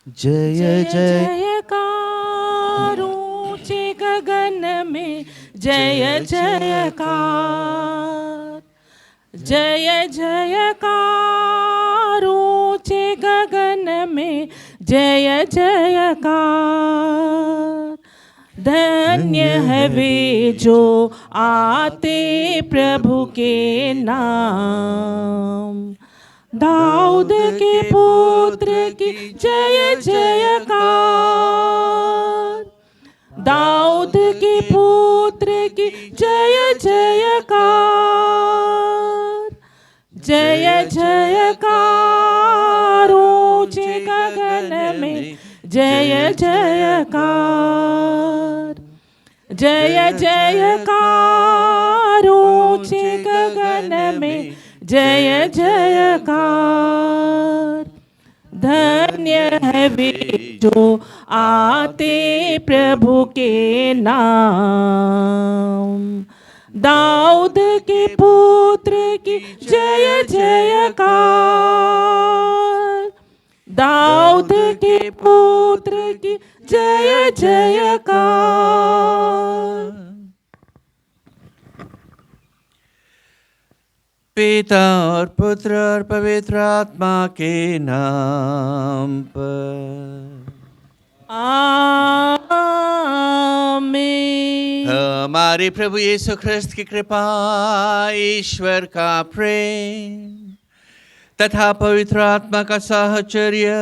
जय जय जयकार ऊंचे गगन में जय जयकार। जय जयकार ऊंचे गगन में जय जयकार। धन्य है वे जो आते प्रभु के नाम। दाऊद के पुत्र की जय जयकार। दाऊद के पुत्र की जय जयकार। जय जयकार ऊंचे गगन में जय जयकार। जय जयकार ऊंचे गगन में जय जयकार। धन्य है वे जो आते प्रभु के नाम। दाऊद के पुत्र की जय जयकार। दाऊद के पुत्र की जय जयकार। पिता और पुत्र और पवित्र आत्मा के नाम पर आमीन। हमारे प्रभु यीशु ख्रिस्त की कृपा, ईश्वर का प्रेम तथा पवित्र आत्मा का साहचर्य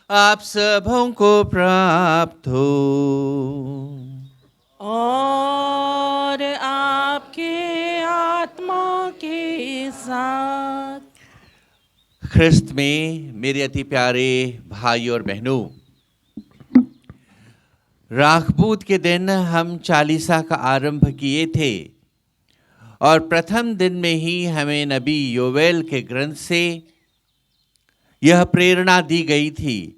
आप सबों को प्राप्त हो और आपके आत्मा के साथ। ख्रिस्त में मेरे अति प्यारे भाई और बहनों, राखबूत के दिन हम चालीसा का आरंभ किए थे और प्रथम दिन में ही हमें नबी योवेल के ग्रंथ से यह प्रेरणा दी गई थी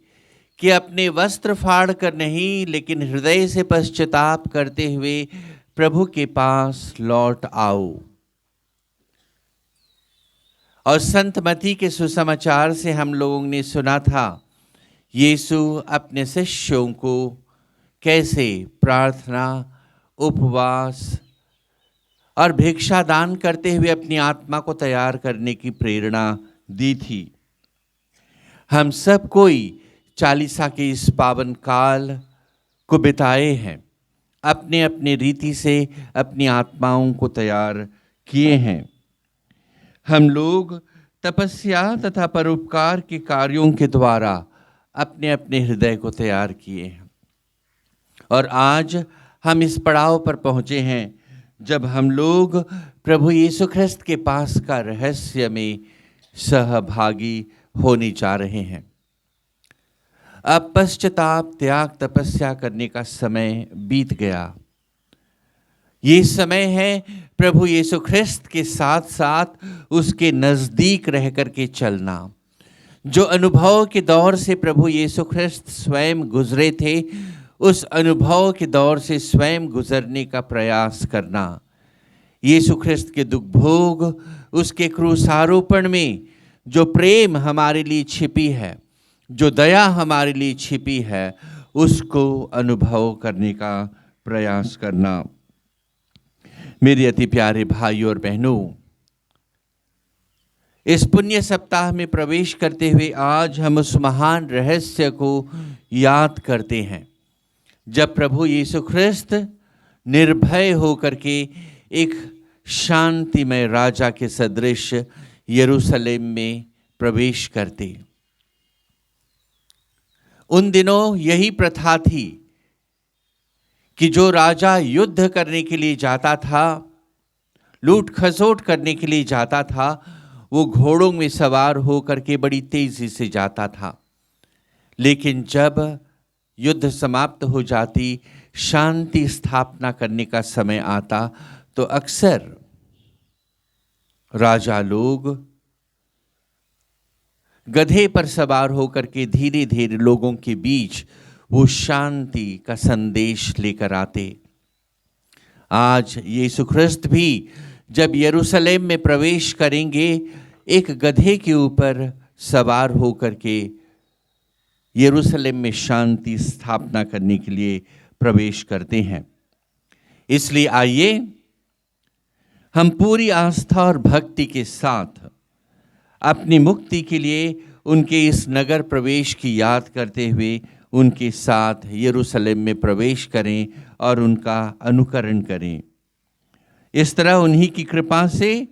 कि अपने वस्त्र फाड़ कर नहीं लेकिन हृदय से पश्चाताप करते हुए प्रभु के पास लौट आओ। और संत मती के सुसमाचार से हम लोगों ने सुना था यीशु अपने शिष्यों को कैसे प्रार्थना, उपवास और भिक्षा दान करते हुए अपनी आत्मा को तैयार करने की प्रेरणा दी थी। हम सब कोई चालीसा के इस पावन काल को बिताए हैं, अपने अपने रीति से अपनी आत्माओं को तैयार किए हैं। हम लोग तपस्या तथा परोपकार के कार्यों के द्वारा अपने अपने हृदय को तैयार किए हैं और आज हम इस पड़ाव पर पहुँचे हैं जब हम लोग प्रभु यीशु ख्रिस्त के पास का रहस्य में सहभागी होने जा रहे हैं। अब पश्चाताप, त्याग, तपस्या करने का समय बीत गया। ये समय है प्रभु यीशु ख्रिस्त के साथ साथ उसके नज़दीक रह कर के चलना। जो अनुभव के दौर से प्रभु यीशु ख्रिस्त स्वयं गुजरे थे, उस अनुभव के दौर से स्वयं गुजरने का प्रयास करना। यीशु ख्रिस्त के दुख भोग, उसके क्रूसारोपण में जो प्रेम हमारे लिए छिपी है, जो दया हमारे लिए छिपी है, उसको अनुभव करने का प्रयास करना। मेरे अति प्यारे भाई और बहनों, इस पुण्य सप्ताह में प्रवेश करते हुए आज हम उस महान रहस्य को याद करते हैं जब प्रभु यीशु ख्रिस्त निर्भय होकर के एक शांतिमय राजा के सदृश यरूशलेम में प्रवेश करते। उन दिनों यही प्रथा थी कि जो राजा युद्ध करने के लिए जाता था, लूट खसोट करने के लिए जाता था, वो घोड़ों में सवार होकर के बड़ी तेजी से जाता था। लेकिन जब युद्ध समाप्त हो जाती, शांति स्थापना करने का समय आता, तो अक्सर राजा लोग गधे पर सवार होकर के धीरे धीरे लोगों के बीच वो शांति का संदेश लेकर आते। आज यीशु ख्रिस्त भी जब यरूशलेम में प्रवेश करेंगे, एक गधे के ऊपर सवार होकर के यरूशलेम में शांति स्थापना करने के लिए प्रवेश करते हैं। इसलिए आइए हम पूरी आस्था और भक्ति के साथ अपनी मुक्ति के लिए उनके इस नगर प्रवेश की याद करते हुए उनके साथ यरूशलेम में प्रवेश करें और उनका अनुकरण करें। इस तरह उन्हीं की कृपा से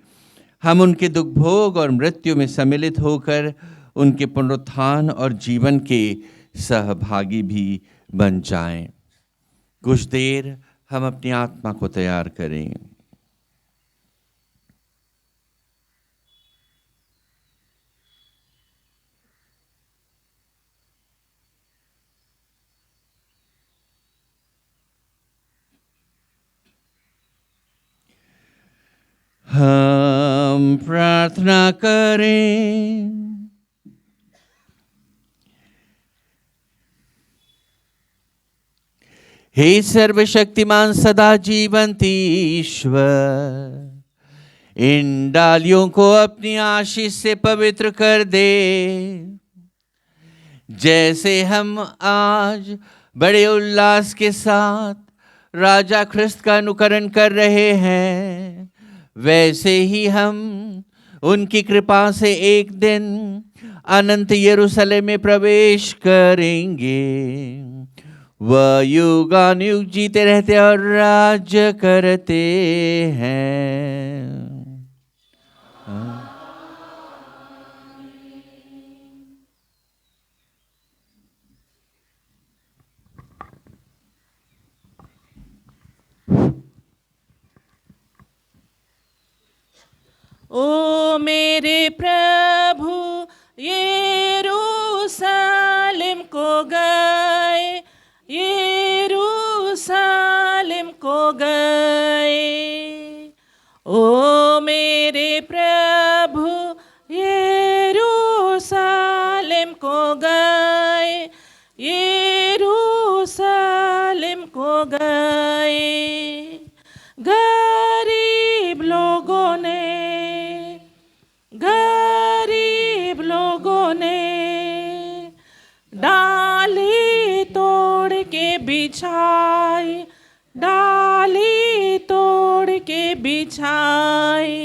हम उनके दुख भोग और मृत्यु में सम्मिलित होकर उनके पुनरुत्थान और जीवन के सहभागी भी बन जाएं। कुछ देर हम अपनी आत्मा को तैयार करें। हम प्रार्थना करें। हे सर्वशक्तिमान सदा जीवंत ईश्वर, इन डालियों को अपनी आशीष से पवित्र कर दे, जैसे हम आज बड़े उल्लास के साथ राजा ख्रिस्त का अनुकरण कर रहे हैं, वैसे ही हम उनकी कृपा से एक दिन अनंत यरूशलेम में प्रवेश करेंगे। वह युगानुयुग जीते रहते और राज्य करते हैं। ओ मेरे प्रभु यरूशलेम को गए, यरूशलेम को गए। ओ मेरे प्रभु यरूशलेम को गए, यरूशलेम को गए। गरीब लोगों ने, गरीब लोगों ने डाली तोड़ के बिछाई, डाली तोड़ के बिछाई।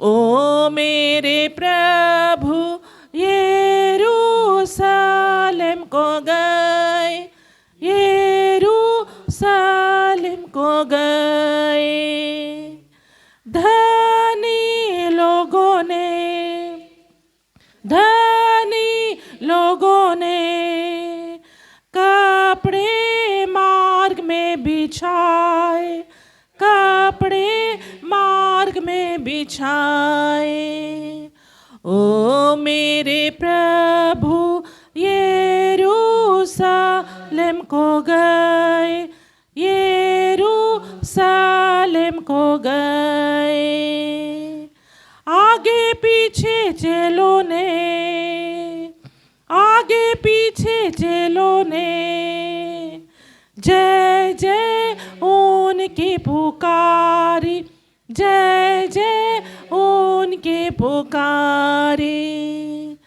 ओ मेरे प्रभु यरूशलेम को गए, यरूशलेम को गए। धनी लोगों ने, धनी लोगों ने कपड़े मार्ग में बिछाए, कपड़े मार्ग में बिछाए। ओ मेरे प्रभु यरूशलेम को गए, यरूशलेम को गए। आगे पीछे चेलों ने, आगे पीछे चेलों ने जय जय उनकी पुकारी, जय जय उनकी पुकारी।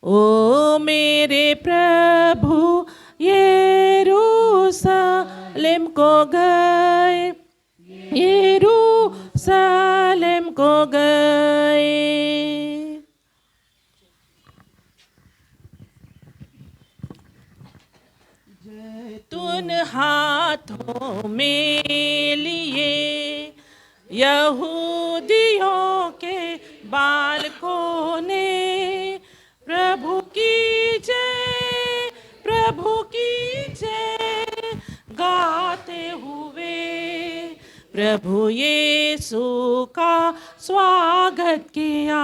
ओ मेरे प्रभु यरूशलेम को गए, यरूशलेम को गए। जैतून हाथों में लिए यहूदियों के बालकों ने प्रभु की जय, प्रभु की जय गाते हुए प्रभु यीशु का स्वागत किया।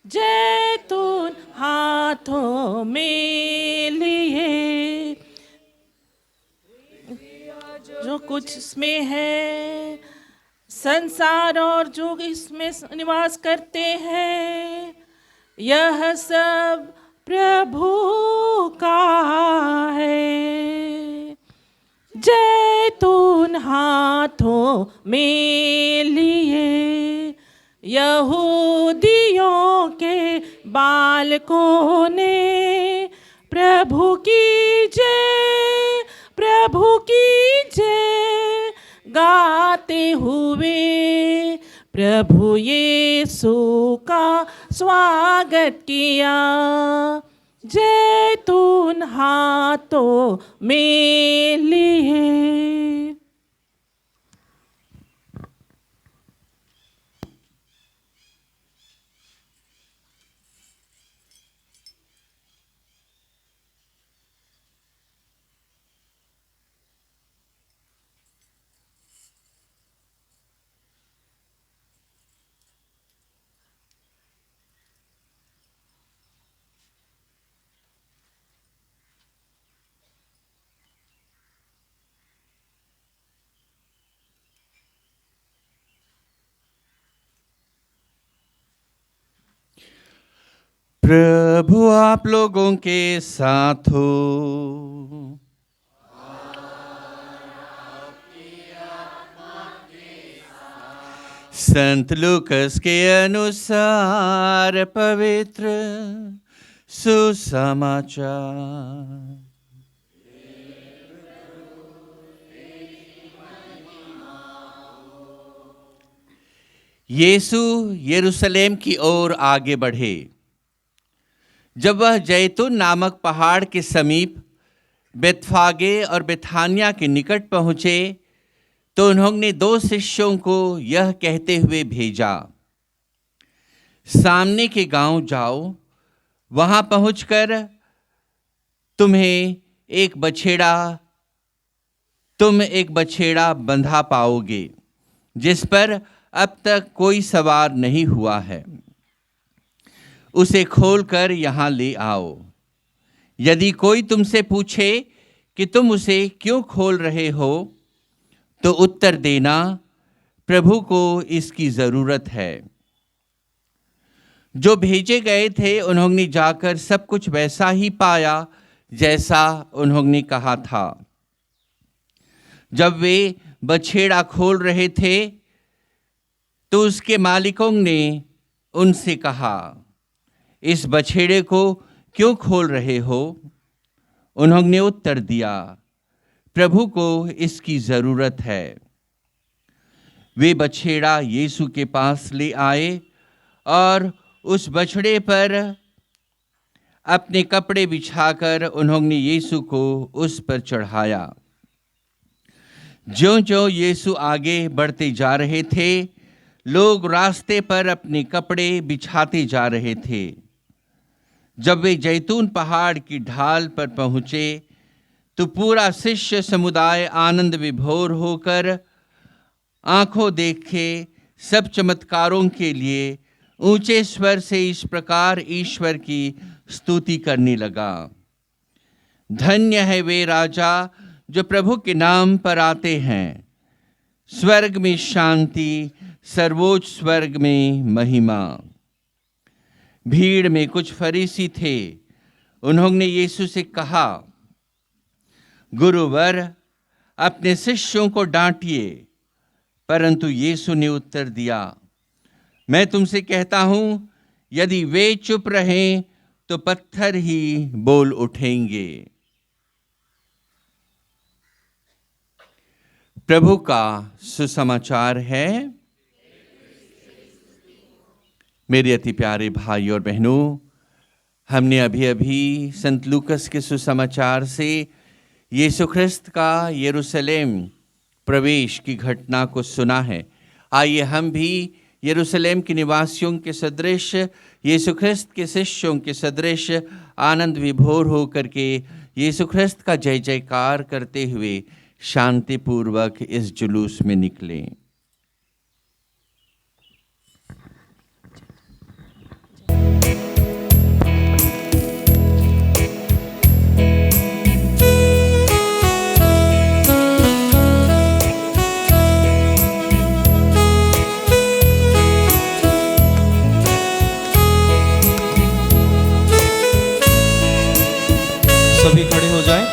जैतून हाथों में लिए, जो कुछ इसमें है, संसार और जो इसमें निवास करते हैं, यह सब प्रभु का है। जैतून हाथों में लिए यहूदियों के बालकों ने प्रभु की जय, प्रभु की जय, गाते हुए प्रभु यीशु का स्वागत किया। जैतून हाथों में लिए। प्रभु आप लोगों के साथ हो। संत लूकस के अनुसार पवित्र सुसमाचार। यीशु यरूशलेम की ओर आगे बढ़े। जब वह जैतून नामक पहाड़ के समीप बेतफागे और बेथानिया के निकट पहुँचे तो उन्होंने 2 शिष्यों को यह कहते हुए भेजा, सामने के गांव जाओ, वहां पहुंचकर तुम एक बछेड़ा बंधा पाओगे जिस पर अब तक कोई सवार नहीं हुआ है। उसे खोलकर यहाँ ले आओ। यदि कोई तुमसे पूछे कि तुम उसे क्यों खोल रहे हो तो उत्तर देना, प्रभु को इसकी ज़रूरत है। जो भेजे गए थे उन्होंने जाकर सब कुछ वैसा ही पाया जैसा उन्होंने कहा था। जब वे बछेड़ा खोल रहे थे तो उसके मालिकों ने उनसे कहा, इस बछेड़े को क्यों खोल रहे हो? उन्होंने उत्तर दिया, प्रभु को इसकी ज़रूरत है। वे बछेड़ा यीशु के पास ले आए और उस बछड़े पर अपने कपड़े बिछाकर उन्होंने यीशु को उस पर चढ़ाया। ज्यों-ज्यों यीशु आगे बढ़ते जा रहे थे, लोग रास्ते पर अपने कपड़े बिछाते जा रहे थे। जब वे जैतून पहाड़ की ढाल पर पहुँचे तो पूरा शिष्य समुदाय आनंद विभोर होकर आंखों देखे सब चमत्कारों के लिए ऊंचे स्वर से इस प्रकार ईश्वर की स्तुति करने लगा। धन्य है वे राजा जो प्रभु के नाम पर आते हैं। स्वर्ग में शांति, सर्वोच्च स्वर्ग में महिमा। भीड़ में कुछ फरीसी थे। उन्होंने यीशु से कहा, गुरुवर, अपने शिष्यों को डांटिए। परंतु यीशु ने उत्तर दिया, मैं तुमसे कहता हूं, यदि वे चुप रहें तो पत्थर ही बोल उठेंगे। प्रभु का सुसमाचार है। मेरे अति प्यारे भाई और बहनों, हमने अभी अभी संत लूकस के सुसमाचार से यीशु ख्रिस्त का यरूशलेम प्रवेश की घटना को सुना है। आइए हम भी यरूशलेम के निवासियों के सदृश, यीशु ख्रिस्त के शिष्यों के सदृश आनंद विभोर होकर के यीशु ख्रिस्त का जय जयकार करते हुए शांतिपूर्वक इस जुलूस में निकलें। सभी खड़े हो जाएं।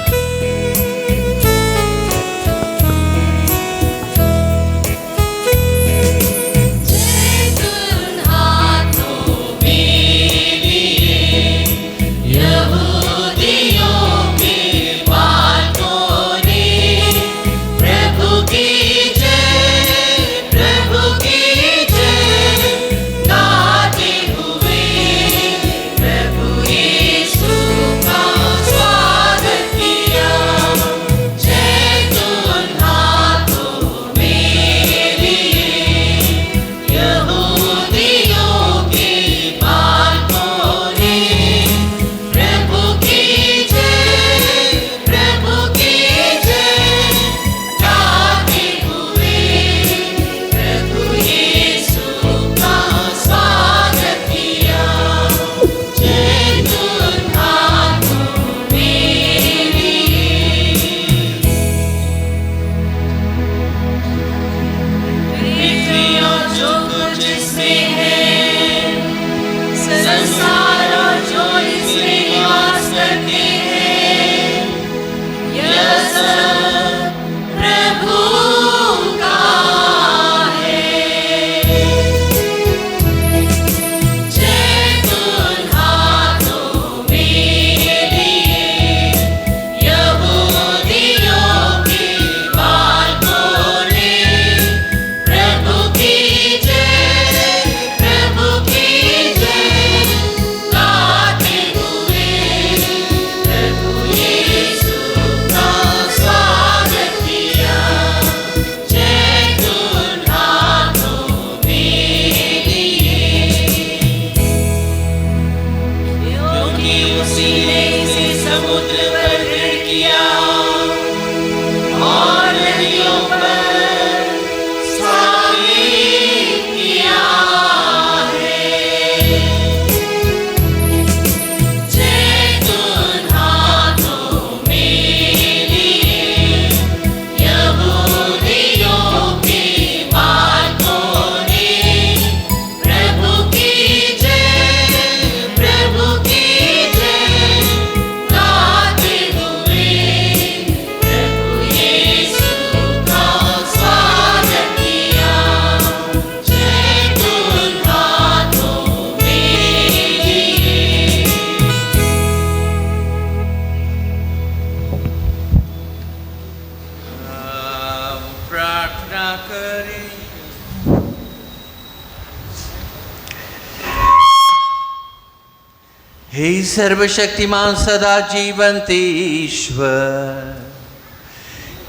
हे सर्वशक्तिमान सदा जीवंत ईश्वर,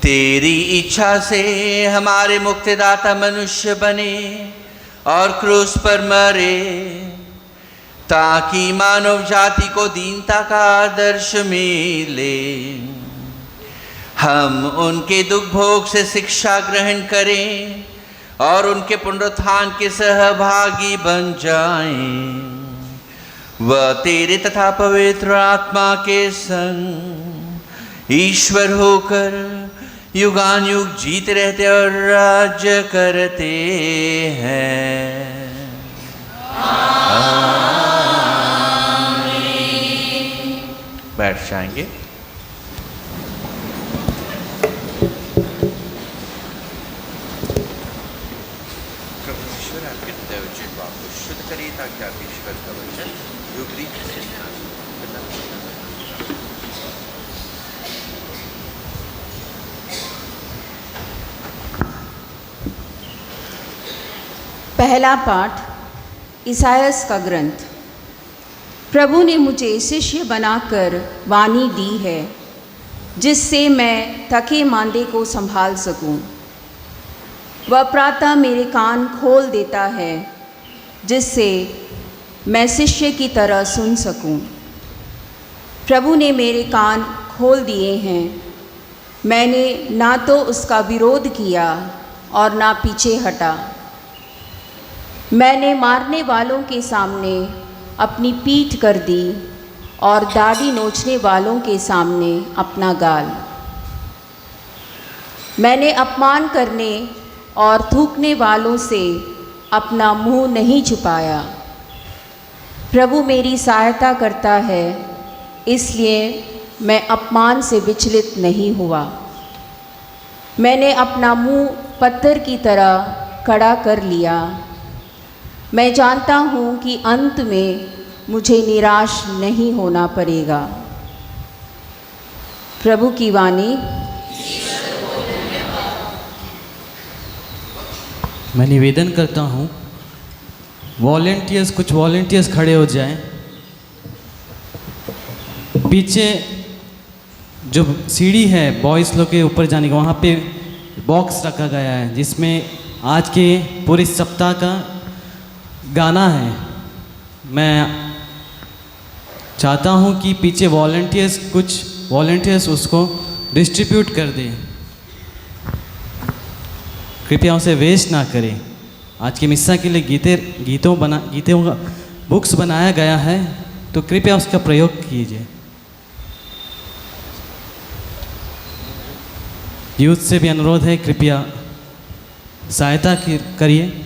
तेरी इच्छा से हमारे मुक्तिदाता मनुष्य बने और क्रूस पर मरे, ताकि मानव जाति को दीनता का आदर्श मिले। हम उनके दुख भोग से शिक्षा ग्रहण करें और उनके पुनरुत्थान के सहभागी बन जाएं। वह तेरे तथा पवित्र आत्मा के संग ईश्वर होकर युगानुयुग जीते रहते और राज्य करते हैं। बैठ जाएंगे। शुद्ध करिए ताकि आप ईश्वर का वचन योग्य से पहला पाठ ईसायास का ग्रंथ। प्रभु ने मुझे शिष्य बनाकर वाणी दी है, जिससे मैं थके मांदे को संभाल सकूं। वह प्रातः मेरे कान खोल देता है, जिससे मैं शिष्य की तरह सुन सकूं। प्रभु ने मेरे कान खोल दिए हैं। मैंने ना तो उसका विरोध किया और ना पीछे हटा। मैंने मारने वालों के सामने अपनी पीठ कर दी और दाढ़ी नोचने वालों के सामने अपना गाल। मैंने अपमान करने और थूकने वालों से अपना मुंह नहीं छुपाया। प्रभु मेरी सहायता करता है, इसलिए मैं अपमान से विचलित नहीं हुआ। मैंने अपना मुंह पत्थर की तरह कड़ा कर लिया। मैं जानता हूँ कि अंत में मुझे निराश नहीं होना पड़ेगा। प्रभु की वाणी। मैं निवेदन करता हूँ, कुछ वॉलेंटियर्स खड़े हो जाएं। पीछे जो सीढ़ी है बॉयज़ लोग के ऊपर जाने का, वहाँ पे बॉक्स रखा गया है जिसमें आज के पूरे सप्ताह का गाना है। मैं चाहता हूँ कि पीछे कुछ वॉलेंटियर्स उसको डिस्ट्रीब्यूट कर दें। कृपया उसे वेस्ट ना करें। आज की मिस्सा के लिए गीतों का बुक्स बनाया गया है, तो कृपया उसका प्रयोग कीजिए। यूथ से भी अनुरोध है, कृपया सहायता करिए।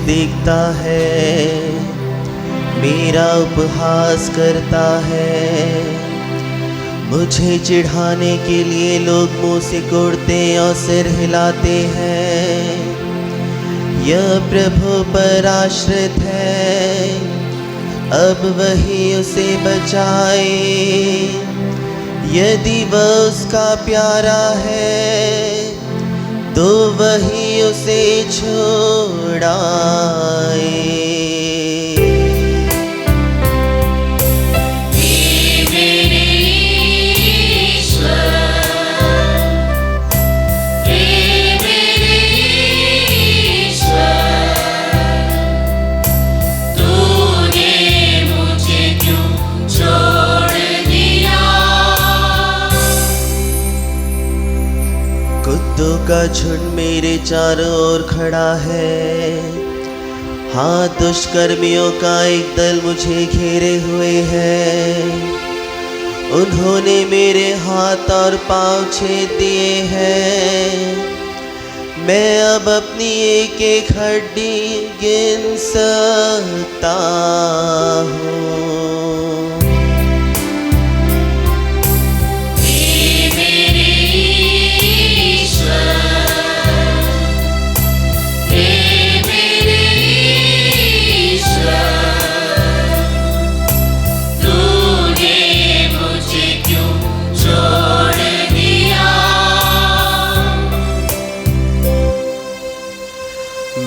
देखता है, मेरा उपहास करता है। मुझे चिढ़ाने के लिए लोग मुंह से कोड़ते और सिर हिलाते हैं। यह प्रभु पर आश्रित है, अब वही उसे बचाए। यदि वह उसका प्यारा है तो वही उसे छुड़ाए। कुत्तों का झुंड मेरे चारों ओर खड़ा है। हाँ, दुष्कर्मियों का एक दल मुझे घेरे हुए है। उन्होंने मेरे हाथ और पांव छेद दिए हैं। मैं अब अपनी एक एक हड्डी गिन सकता हूँ।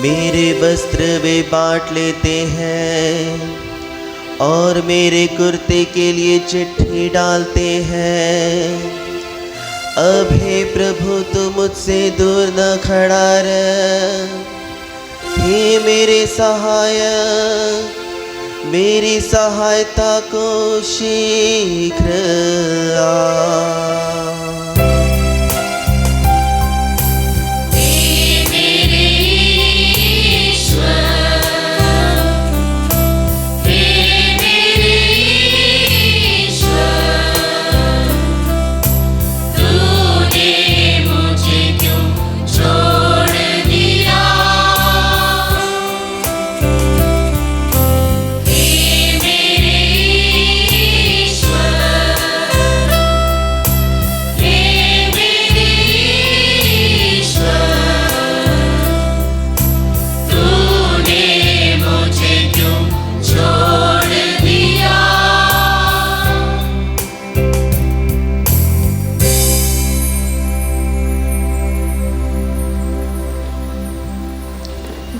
मेरे वस्त्र वे बांट लेते हैं और मेरे कुर्ते के लिए चिट्ठी डालते हैं। अब हे प्रभु, तू मुझसे दूर न खड़ा रह। हे मेरे सहायक, मेरी सहायता को शीघ्र आ।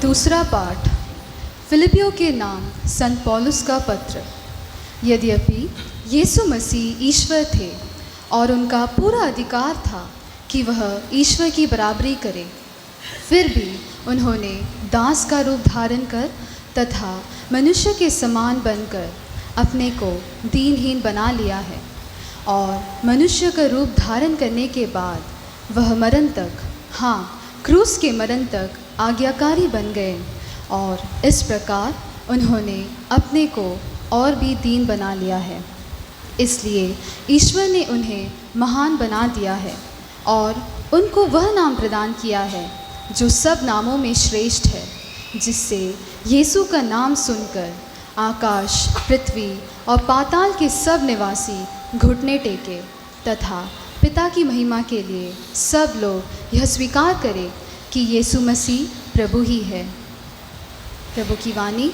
दूसरा पाठ फिलिपियों के नाम संत पौलुस का पत्र। यद्यपि यीशु मसीह ईश्वर थे और उनका पूरा अधिकार था कि वह ईश्वर की बराबरी करे, फिर भी उन्होंने दास का रूप धारण कर तथा मनुष्य के समान बनकर अपने को दीनहीन बना लिया है। और मनुष्य का रूप धारण करने के बाद वह मरण तक, हाँ, क्रूस के मरण तक आज्ञाकारी बन गए। और इस प्रकार उन्होंने अपने को और भी दीन बना लिया है। इसलिए ईश्वर ने उन्हें महान बना दिया है और उनको वह नाम प्रदान किया है जो सब नामों में श्रेष्ठ है, जिससे यीशु का नाम सुनकर आकाश, पृथ्वी और पाताल के सब निवासी घुटने टेके तथा पिता की महिमा के लिए सब लोग यह स्वीकार करें कि यीशु मसीह प्रभु ही है। प्रभु की वाणी।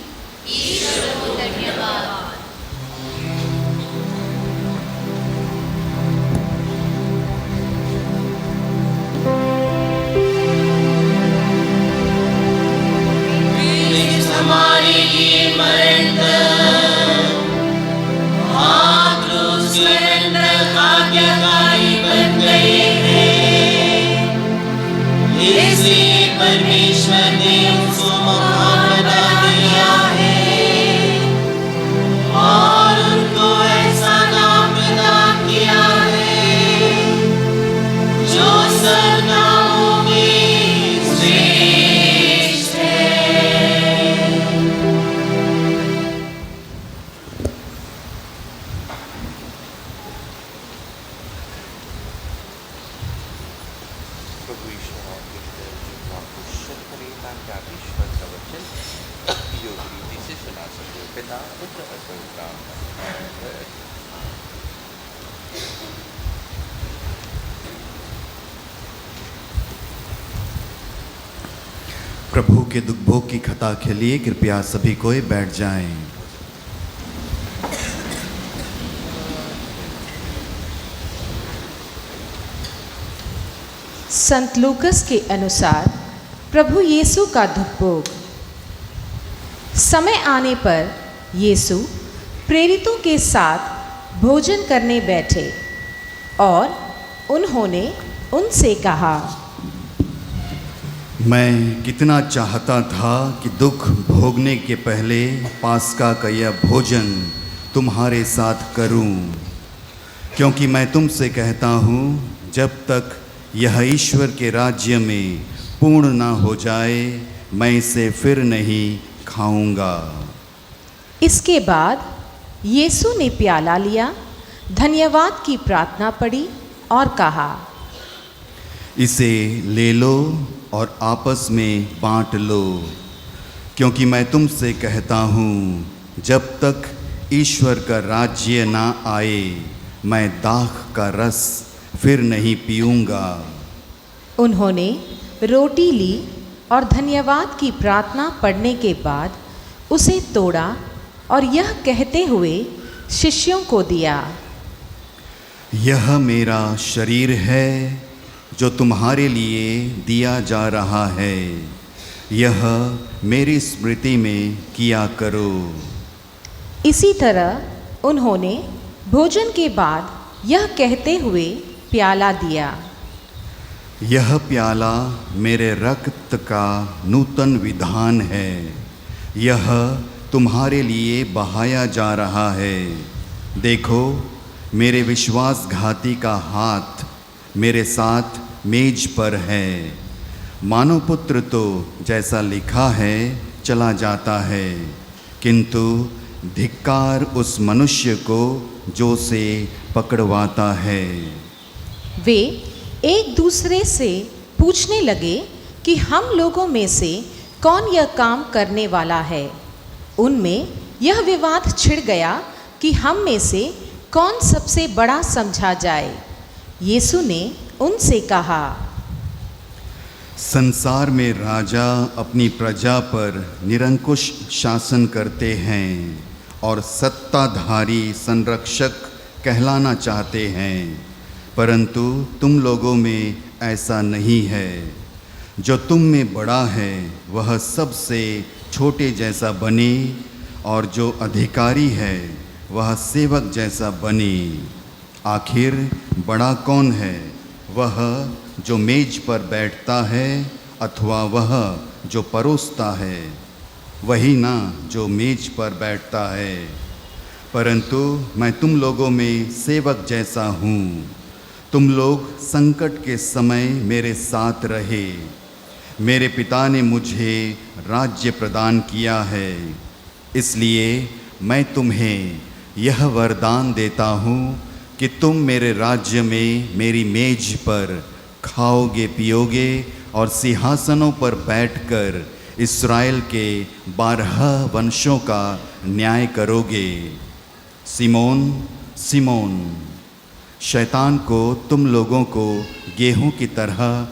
हमारे लिए मरण आज्ञाकारी बन गए हैं। इसलिए परमेश्वर ने उसको महान बना दिया है और उनको ऐसा नाम प्रदान किया है जो सब नामों में श्रेष्ठ है। प्रभु ईश्वर आपके हृदय जिह्वा को शुद्ध करे ताकि आप ईश्वर का वचन पिता पुत्र पवित्र आत्मा। प्रभु के दुख भोग की कथा के लिए कृपया सभी कोई बैठ जाएं। संत लूकस के अनुसार प्रभु यीशु का दुख भोग। समय आने पर यीशु प्रेरितों के साथ भोजन करने बैठे और उन्होंने उनसे कहा, मैं कितना चाहता था कि दुख भोगने के पहले पास्का का यह भोजन तुम्हारे साथ करूं, क्योंकि मैं तुमसे कहता हूं जब तक यह ईश्वर के राज्य में पूर्ण ना हो जाए मैं इसे फिर नहीं खाऊंगा। इसके बाद यीशु ने प्याला लिया, धन्यवाद की प्रार्थना पढ़ी और कहा, इसे ले लो और आपस में बांट लो, क्योंकि मैं तुमसे कहता हूँ जब तक ईश्वर का राज्य ना आए मैं दाख का रस फिर नहीं पीऊँगा। उन्होंने रोटी ली और धन्यवाद की प्रार्थना पढ़ने के बाद उसे तोड़ा और यह कहते हुए शिष्यों को दिया, यह मेरा शरीर है जो तुम्हारे लिए दिया जा रहा है, यह मेरी स्मृति में किया करो। इसी तरह उन्होंने भोजन के बाद यह कहते हुए प्याला दिया, यह प्याला मेरे रक्त का नूतन विधान है, यह तुम्हारे लिए बहाया जा रहा है। देखो मेरे विश्वासघाती का हाथ मेरे साथ मेज पर है। मानव पुत्र तो जैसा लिखा है चला जाता है, किंतु धिक्कार उस मनुष्य को जो से पकड़वाता है। वे एक दूसरे से पूछने लगे कि हम लोगों में से कौन यह काम करने वाला है। उनमें यह विवाद छिड़ गया कि हम में से कौन सबसे बड़ा समझा जाए। यीशु ने उनसे कहा, संसार में राजा अपनी प्रजा पर निरंकुश शासन करते हैं और सत्ताधारी संरक्षक कहलाना चाहते हैं, परंतु तुम लोगों में ऐसा नहीं है। जो तुम में बड़ा है वह सबसे छोटे जैसा बने और जो अधिकारी है वह सेवक जैसा बने। आखिर बड़ा कौन है, वह जो मेज पर बैठता है अथवा वह जो परोसता है? वही ना जो मेज पर बैठता है। परंतु मैं तुम लोगों में सेवक जैसा हूँ। तुम लोग संकट के समय मेरे साथ रहे। मेरे पिता ने मुझे राज्य प्रदान किया है, इसलिए मैं तुम्हें यह वरदान देता हूँ कि तुम मेरे राज्य में मेरी मेज पर खाओगे पियोगे और सिंहासनों पर बैठकर इस्राएल के 12 वंशों का न्याय करोगे। सिमोन सिमोन, शैतान को तुम लोगों को गेहूं की तरह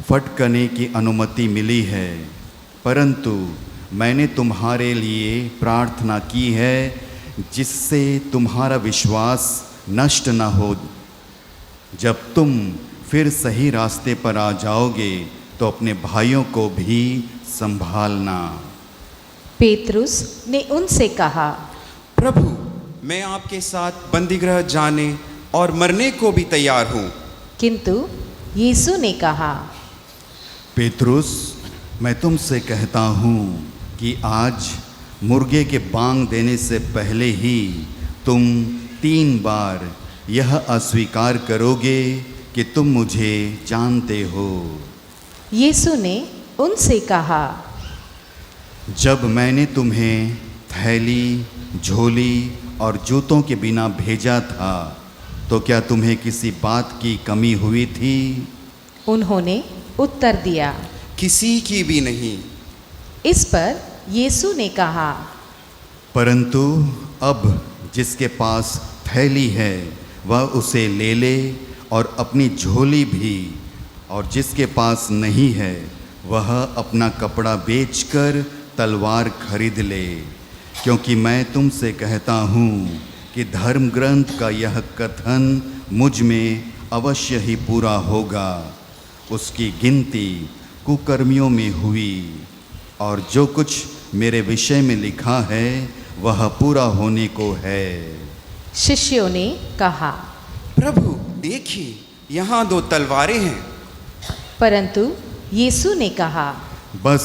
फटकने की अनुमति मिली है, परंतु मैंने तुम्हारे लिए प्रार्थना की है जिससे तुम्हारा विश्वास नष्ट न हो। जब तुम फिर सही रास्ते पर आ जाओगे तो अपने भाइयों को भी संभालना। पेतरुस ने उनसे कहा, प्रभु, मैं आपके साथ बंदीगृह जाने और मरने को भी तैयार हूँ। किंतु यीशु ने कहा, पेतरुस, मैं तुमसे कहता हूँ कि आज मुर्गे के बांग देने से पहले ही तुम 3 बार यह अस्वीकार करोगे कि तुम मुझे जानते हो। यीशु ने उनसे कहा, जब मैंने तुम्हें थैली, झोली और जूतों के बिना भेजा था तो क्या तुम्हें किसी बात की कमी हुई थी? उन्होंने उत्तर दिया, किसी की भी नहीं। इस पर यीशु ने कहा, परंतु अब जिसके पास थैली है वह उसे ले ले, और अपनी झोली भी, और जिसके पास नहीं है वह अपना कपड़ा बेचकर तलवार खरीद ले। क्योंकि मैं तुमसे कहता हूँ कि धर्म ग्रंथ का यह कथन मुझ में अवश्य ही पूरा होगा। उसकी गिनती कुकर्मियों में हुई, और जो कुछ मेरे विषय में लिखा है वह पूरा होने को है। शिष्यों ने कहा, प्रभु देखिए, यहाँ 2 तलवारें हैं। परंतु यीशु ने कहा, बस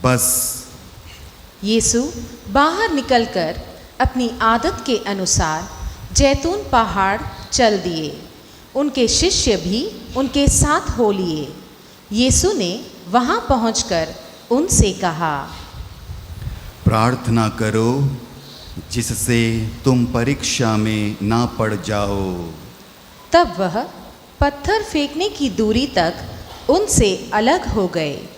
बस। यीशु बाहर निकलकर अपनी आदत के अनुसार जैतून पहाड़ चल दिए। उनके शिष्य भी उनके साथ हो लिए। यीशु ने वहाँ पहुँचकर उनसे कहा, प्रार्थना करो जिससे तुम परीक्षा में ना पड़ जाओ। तब वह पत्थर फेंकने की दूरी तक उनसे अलग हो गए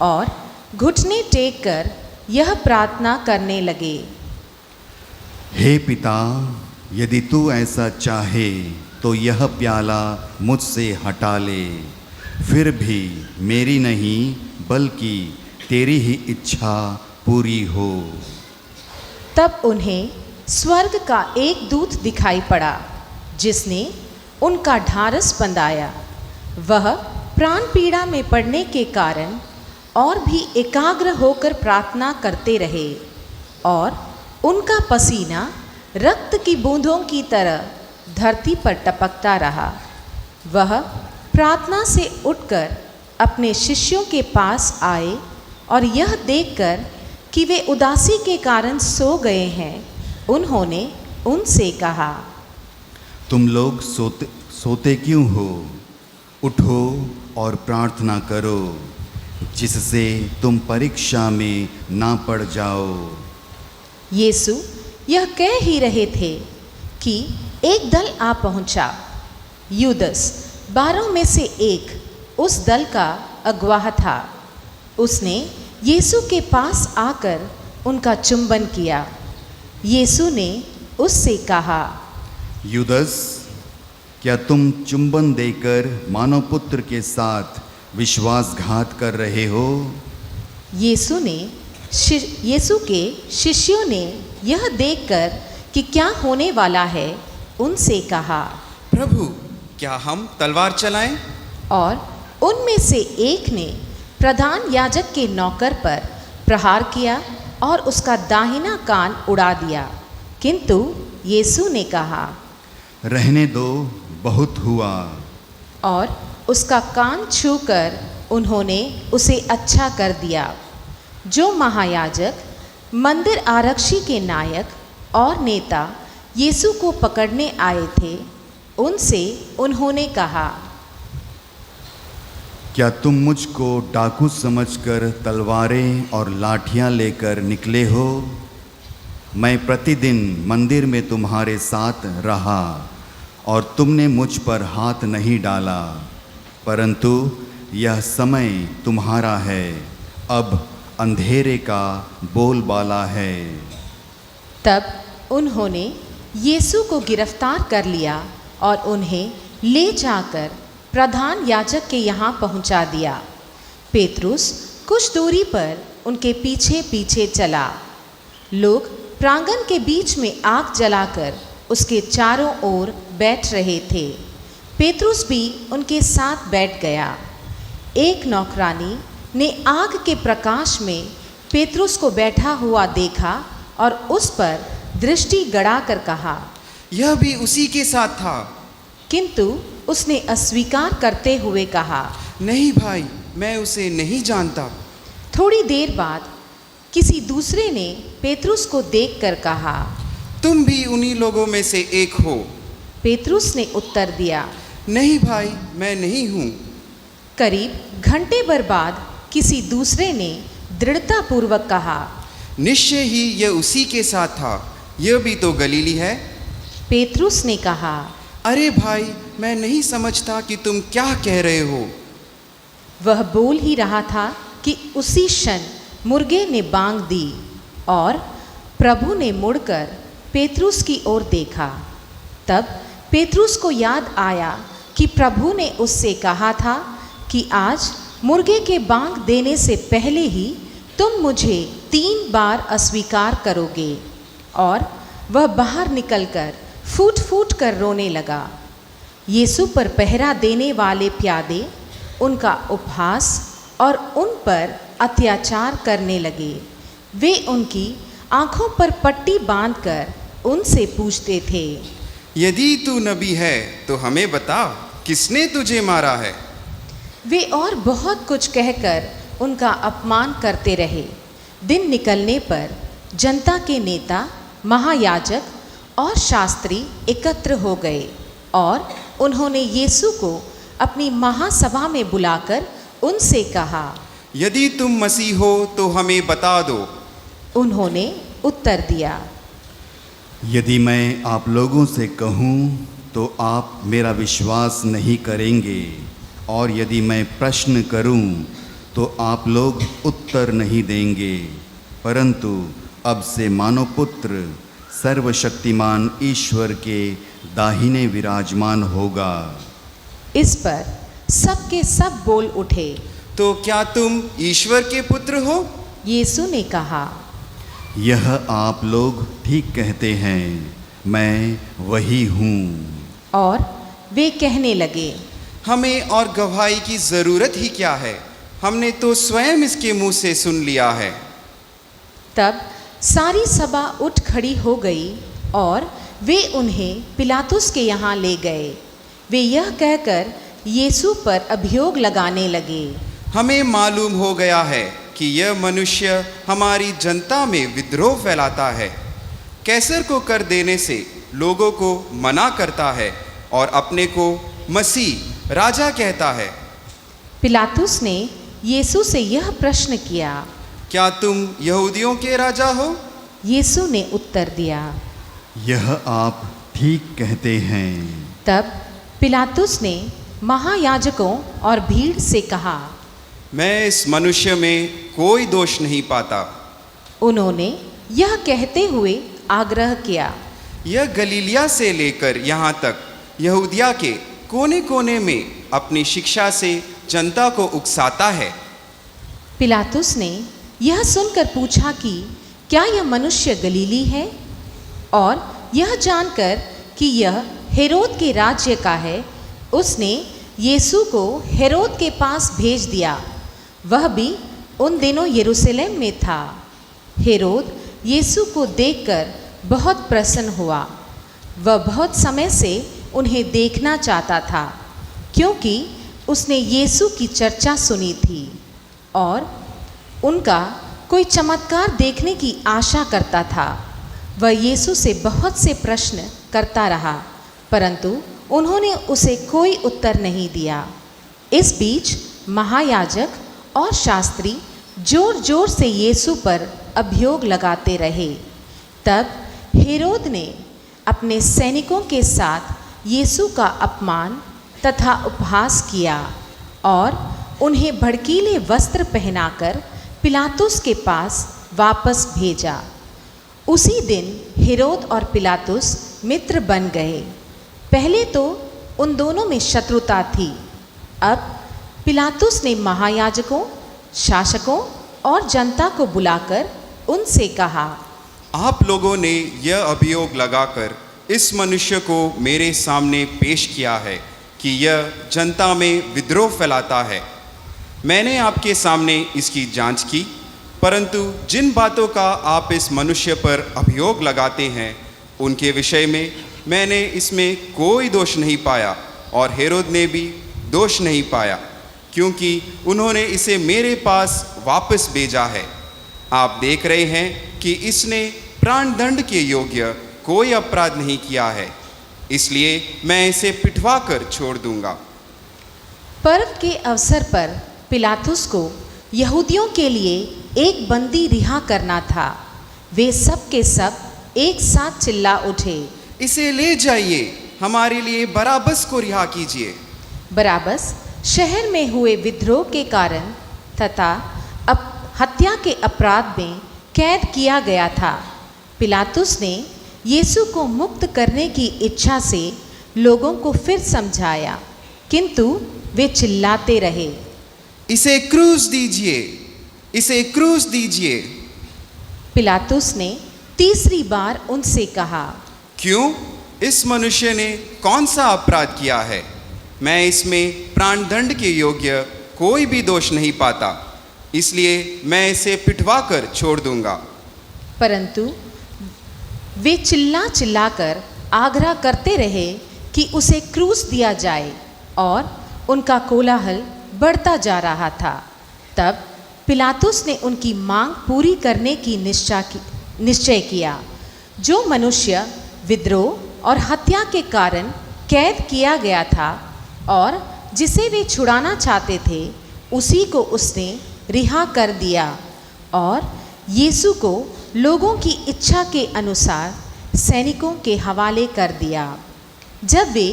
और घुटने टेक कर यह प्रार्थना करने लगे, हे पिता, यदि तू ऐसा चाहे तो यह प्याला मुझसे हटा ले, फिर भी मेरी नहीं बल्कि तेरी ही इच्छा पूरी हो। तब उन्हें स्वर्ग का एक दूत दिखाई पड़ा, जिसने उनका ढारस बंधाया। वह प्राण पीड़ा में पड़ने के कारण और भी एकाग्र होकर प्रार्थना करते रहे, और उनका पसीना रक्त की बूंदों की तरह धरती पर टपकता रहा। वह प्रार्थना से उठकर अपने शिष्यों के पास आए, और यह देखकर कि वे उदासी के कारण सो गए हैं, उन्होंने उनसे कहा, तुम लोग सोते क्यों हो? उठो और प्रार्थना करो, जिससे तुम परीक्षा में ना पड़ जाओ। यीशु यह कह ही रहे थे कि एक दल आ पहुंचा। यूदस 12 में से एक उस दल का अगुवा था। उसने यीशु के पास आकर उनका चुंबन किया। यीशु ने उससे कहा, यूदस, क्या तुम चुंबन देकर मानव पुत्र के साथ विश्वासघात कर रहे हो? यीशु के शिष्यों ने यह देखकर कि क्या होने वाला है, उनसे कहा, प्रभु, क्या हम तलवार चलाएं? और उनमें से एक ने प्रधान याजक के नौकर पर प्रहार किया और उसका दाहिना कान उड़ा दिया। किंतु यीशु ने कहा, रहने दो, बहुत हुआ। और उसका कान छूकर उन्होंने उसे अच्छा कर दिया। जो महायाजक, मंदिर आरक्षी के नायक और नेता यीशु को पकड़ने आए थे, उनसे उन्होंने कहा, क्या तुम मुझको डाकू समझकर तलवारें और लाठियां लेकर निकले हो? मैं प्रतिदिन मंदिर में तुम्हारे साथ रहा और तुमने मुझ पर हाथ नहीं डाला, परंतु यह समय तुम्हारा है, अब अंधेरे का बोलबाला है। तब उन्होंने यीशु को गिरफ्तार कर लिया और उन्हें ले जाकर प्रधान याजक के यहाँ पहुँचा दिया। पेतरुस कुछ दूरी पर उनके पीछे पीछे चला। लोग प्रांगण के बीच में आग जलाकर उसके चारों ओर बैठ रहे थे। पेतरुस भी उनके साथ बैठ गया। एक नौकरानी ने आग के प्रकाश में पेतरुस को बैठा हुआ देखा और उस पर दृष्टि गड़ाकर कहा, यह भी उसी के साथ था। किंतु उसने अस्वीकार करते हुए कहा, नहीं भाई, मैं उसे नहीं जानता। थोड़ी देर बाद किसी दूसरे ने पेतरुस को देखकर कहा, तुम भी उन्हीं लोगों में से एक हो। पेतरुस ने उत्तर दिया, नहीं भाई, मैं नहीं हूँ। करीब घंटे भर बाद किसी दूसरे ने दृढ़तापूर्वक कहा, निश्चय ही यह उसी के साथ था, यह भी तो गलीली है। पेतरुस ने कहा, अरे भाई, मैं नहीं समझता कि तुम क्या कह रहे हो। वह बोल ही रहा था कि उसी क्षण मुर्गे ने बांग दी और प्रभु ने मुड़कर पेतरुस की ओर देखा। तब पेतरुस को याद आया कि प्रभु ने उससे कहा था कि आज मुर्गे के बांग देने से पहले ही तुम मुझे 3 बार अस्वीकार करोगे। और वह बाहर निकलकर फूट फूट कर रोने लगा। यीशु पर पहरा देने वाले प्यादे उनका उपहास और उन पर अत्याचार करने लगे। वे उनकी आंखों पर पट्टी बांधकर उनसे पूछते थे, यदि तू नबी है तो हमें बता, किसने तुझे मारा है? वे और बहुत कुछ कहकर उनका अपमान करते रहे। दिन निकलने पर जनता के नेता, महायाजक और शास्त्री एकत्र हो गए और उन्होंने यीशु को अपनी महासभा में बुलाकर उनसे कहा, यदि तुम मसीह हो तो हमें बता दो। उन्होंने उत्तर दिया, यदि मैं आप लोगों से कहूँ तो आप मेरा विश्वास नहीं करेंगे, और यदि मैं प्रश्न करूँ तो आप लोग उत्तर नहीं देंगे। परंतु अब से मानव पुत्र सर्वशक्तिमान ईश्वर के दाहिने विराजमान होगा। इस पर सब के सब बोल उठे, तो क्या तुम ईश्वर के पुत्र हो? यीशु ने कहा, यह आप लोग ठीक कहते हैं, मैं वही हूँ। और वे कहने लगे, हमें और गवाही की ज़रूरत ही क्या है? हमने तो स्वयं इसके मुंह से सुन लिया है। तब सारी सभा उठ खड़ी हो गई और वे उन्हें पिलातुस के यहाँ ले गए। वे यह कहकर यीशु पर अभियोग लगाने लगे, हमें मालूम हो गया है कि यह मनुष्य हमारी जनता में विद्रोह फैलाता है, कैसर को कर देने से लोगों को मना करता है और अपने को मसीह राजा कहता है। पिलातुस ने यीशु से यह प्रश्न किया, क्या तुम यहूदियों के राजा हो? यीशु ने उत्तर दिया, यह आप ठीक कहते हैं। तब पिलातुस ने महायाजकों और भीड़ से कहा, मैं इस मनुष्य में कोई दोष नहीं पाता। उन्होंने यह कहते हुए आग्रह किया, यह गलीलिया से लेकर यहाँ तक यहूदिया के कोने कोने में अपनी शिक्षा से जनता को उकसाता है। पिलातुस ने यह सुनकर पूछा कि क्या यह मनुष्य गलीली है? और यह जानकर कि यह हेरोद के राज्य का है, उसने यीशु को हेरोद के पास भेज दिया। वह भी उन दिनों यरूशलेम में था। हेरोद यीशु को देखकर बहुत प्रसन्न हुआ। वह बहुत समय से उन्हें देखना चाहता था, क्योंकि उसने यीशु की चर्चा सुनी थी और उनका कोई चमत्कार देखने की आशा करता था। वह यीशु से बहुत से प्रश्न करता रहा, परंतु उन्होंने उसे कोई उत्तर नहीं दिया। इस बीच महायाजक और शास्त्री जोर जोर से यीशु पर अभियोग लगाते रहे। तब हेरोद ने अपने सैनिकों के साथ यीशु का अपमान तथा उपहास किया और उन्हें भड़कीले वस्त्र पहनाकर पिलातुस के पास वापस भेजा। उसी दिन हेरोद और पिलातुस मित्र बन गए। पहले तो उन दोनों में शत्रुता थी। अब पिलातुस ने महायाजकों, शासकों और जनता को बुलाकर उनसे कहा, आप लोगों ने यह अभियोग लगाकर इस मनुष्य को मेरे सामने पेश किया है कि यह जनता में विद्रोह फैलाता है। मैंने आपके सामने इसकी जांच की, परंतु जिन बातों का आप इस मनुष्य पर अभियोग लगाते हैं उनके विषय में मैंने इसमें कोई दोष नहीं पाया और हेरोद ने भी दोष नहीं पाया, क्योंकि उन्होंने इसे मेरे पास वापस भेजा है। आप देख रहे हैं कि इसने प्राणदंड के योग्य कोई अपराध नहीं किया है, इसलिए मैं इसे पिटवा कर छोड़ दूंगा। पर्व के अवसर पर पिलातुस को यहूदियों के लिए एक बंदी रिहा करना था। वे सब के सब एक साथ चिल्ला उठे, इसे ले जाइए, हमारे लिए बराबस को रिहा कीजिए। बराबस शहर में हुए विद्रोह के कारण तथा हत्या के अपराध में कैद किया गया था। पिलातुस ने यीशु को मुक्त करने की इच्छा से लोगों को फिर समझाया, किंतु वे चिल्लाते रहे, इसे क्रूस दीजिए, इसे क्रूस दीजिए। पिलातुस ने तीसरी बार उनसे कहा, क्यों? इस मनुष्य ने कौन सा अपराध किया है? मैं इसमें प्राणदंड के योग्य कोई भी दोष नहीं पाता, इसलिए मैं इसे पिटवा कर छोड़ दूंगा। परंतु वे चिल्ला चिल्लाकर आग्रह करते रहे कि उसे क्रूस दिया जाए, और उनका कोलाहल बढ़ता जा रहा था। तब पिलातुस ने उनकी मांग पूरी करने की निश्चय किया। जो मनुष्य विद्रोह और हत्या के कारण कैद किया गया था और जिसे वे छुड़ाना चाहते थे, उसी को उसने रिहा कर दिया और यीशु को लोगों की इच्छा के अनुसार सैनिकों के हवाले कर दिया। जब वे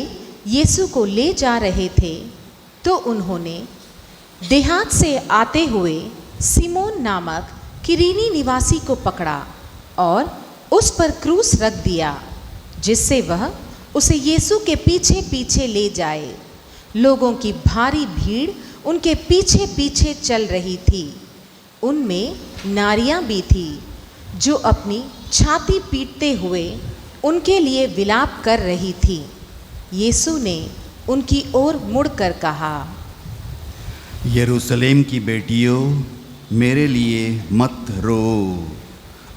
यीशु को ले जा रहे थे तो उन्होंने देहात से आते हुए सिमोन नामक किरीनी निवासी को पकड़ा और उस पर क्रूस रख दिया, जिससे वह उसे यीशु के पीछे पीछे ले जाए। लोगों की भारी भीड़ उनके पीछे पीछे चल रही थी। उनमें नारियां भी थी जो अपनी छाती पीटते हुए उनके लिए विलाप कर रही थी। यीशु ने उनकी ओर मुड़कर कहा, यरूशलेम की बेटियों, मेरे लिए मत रो,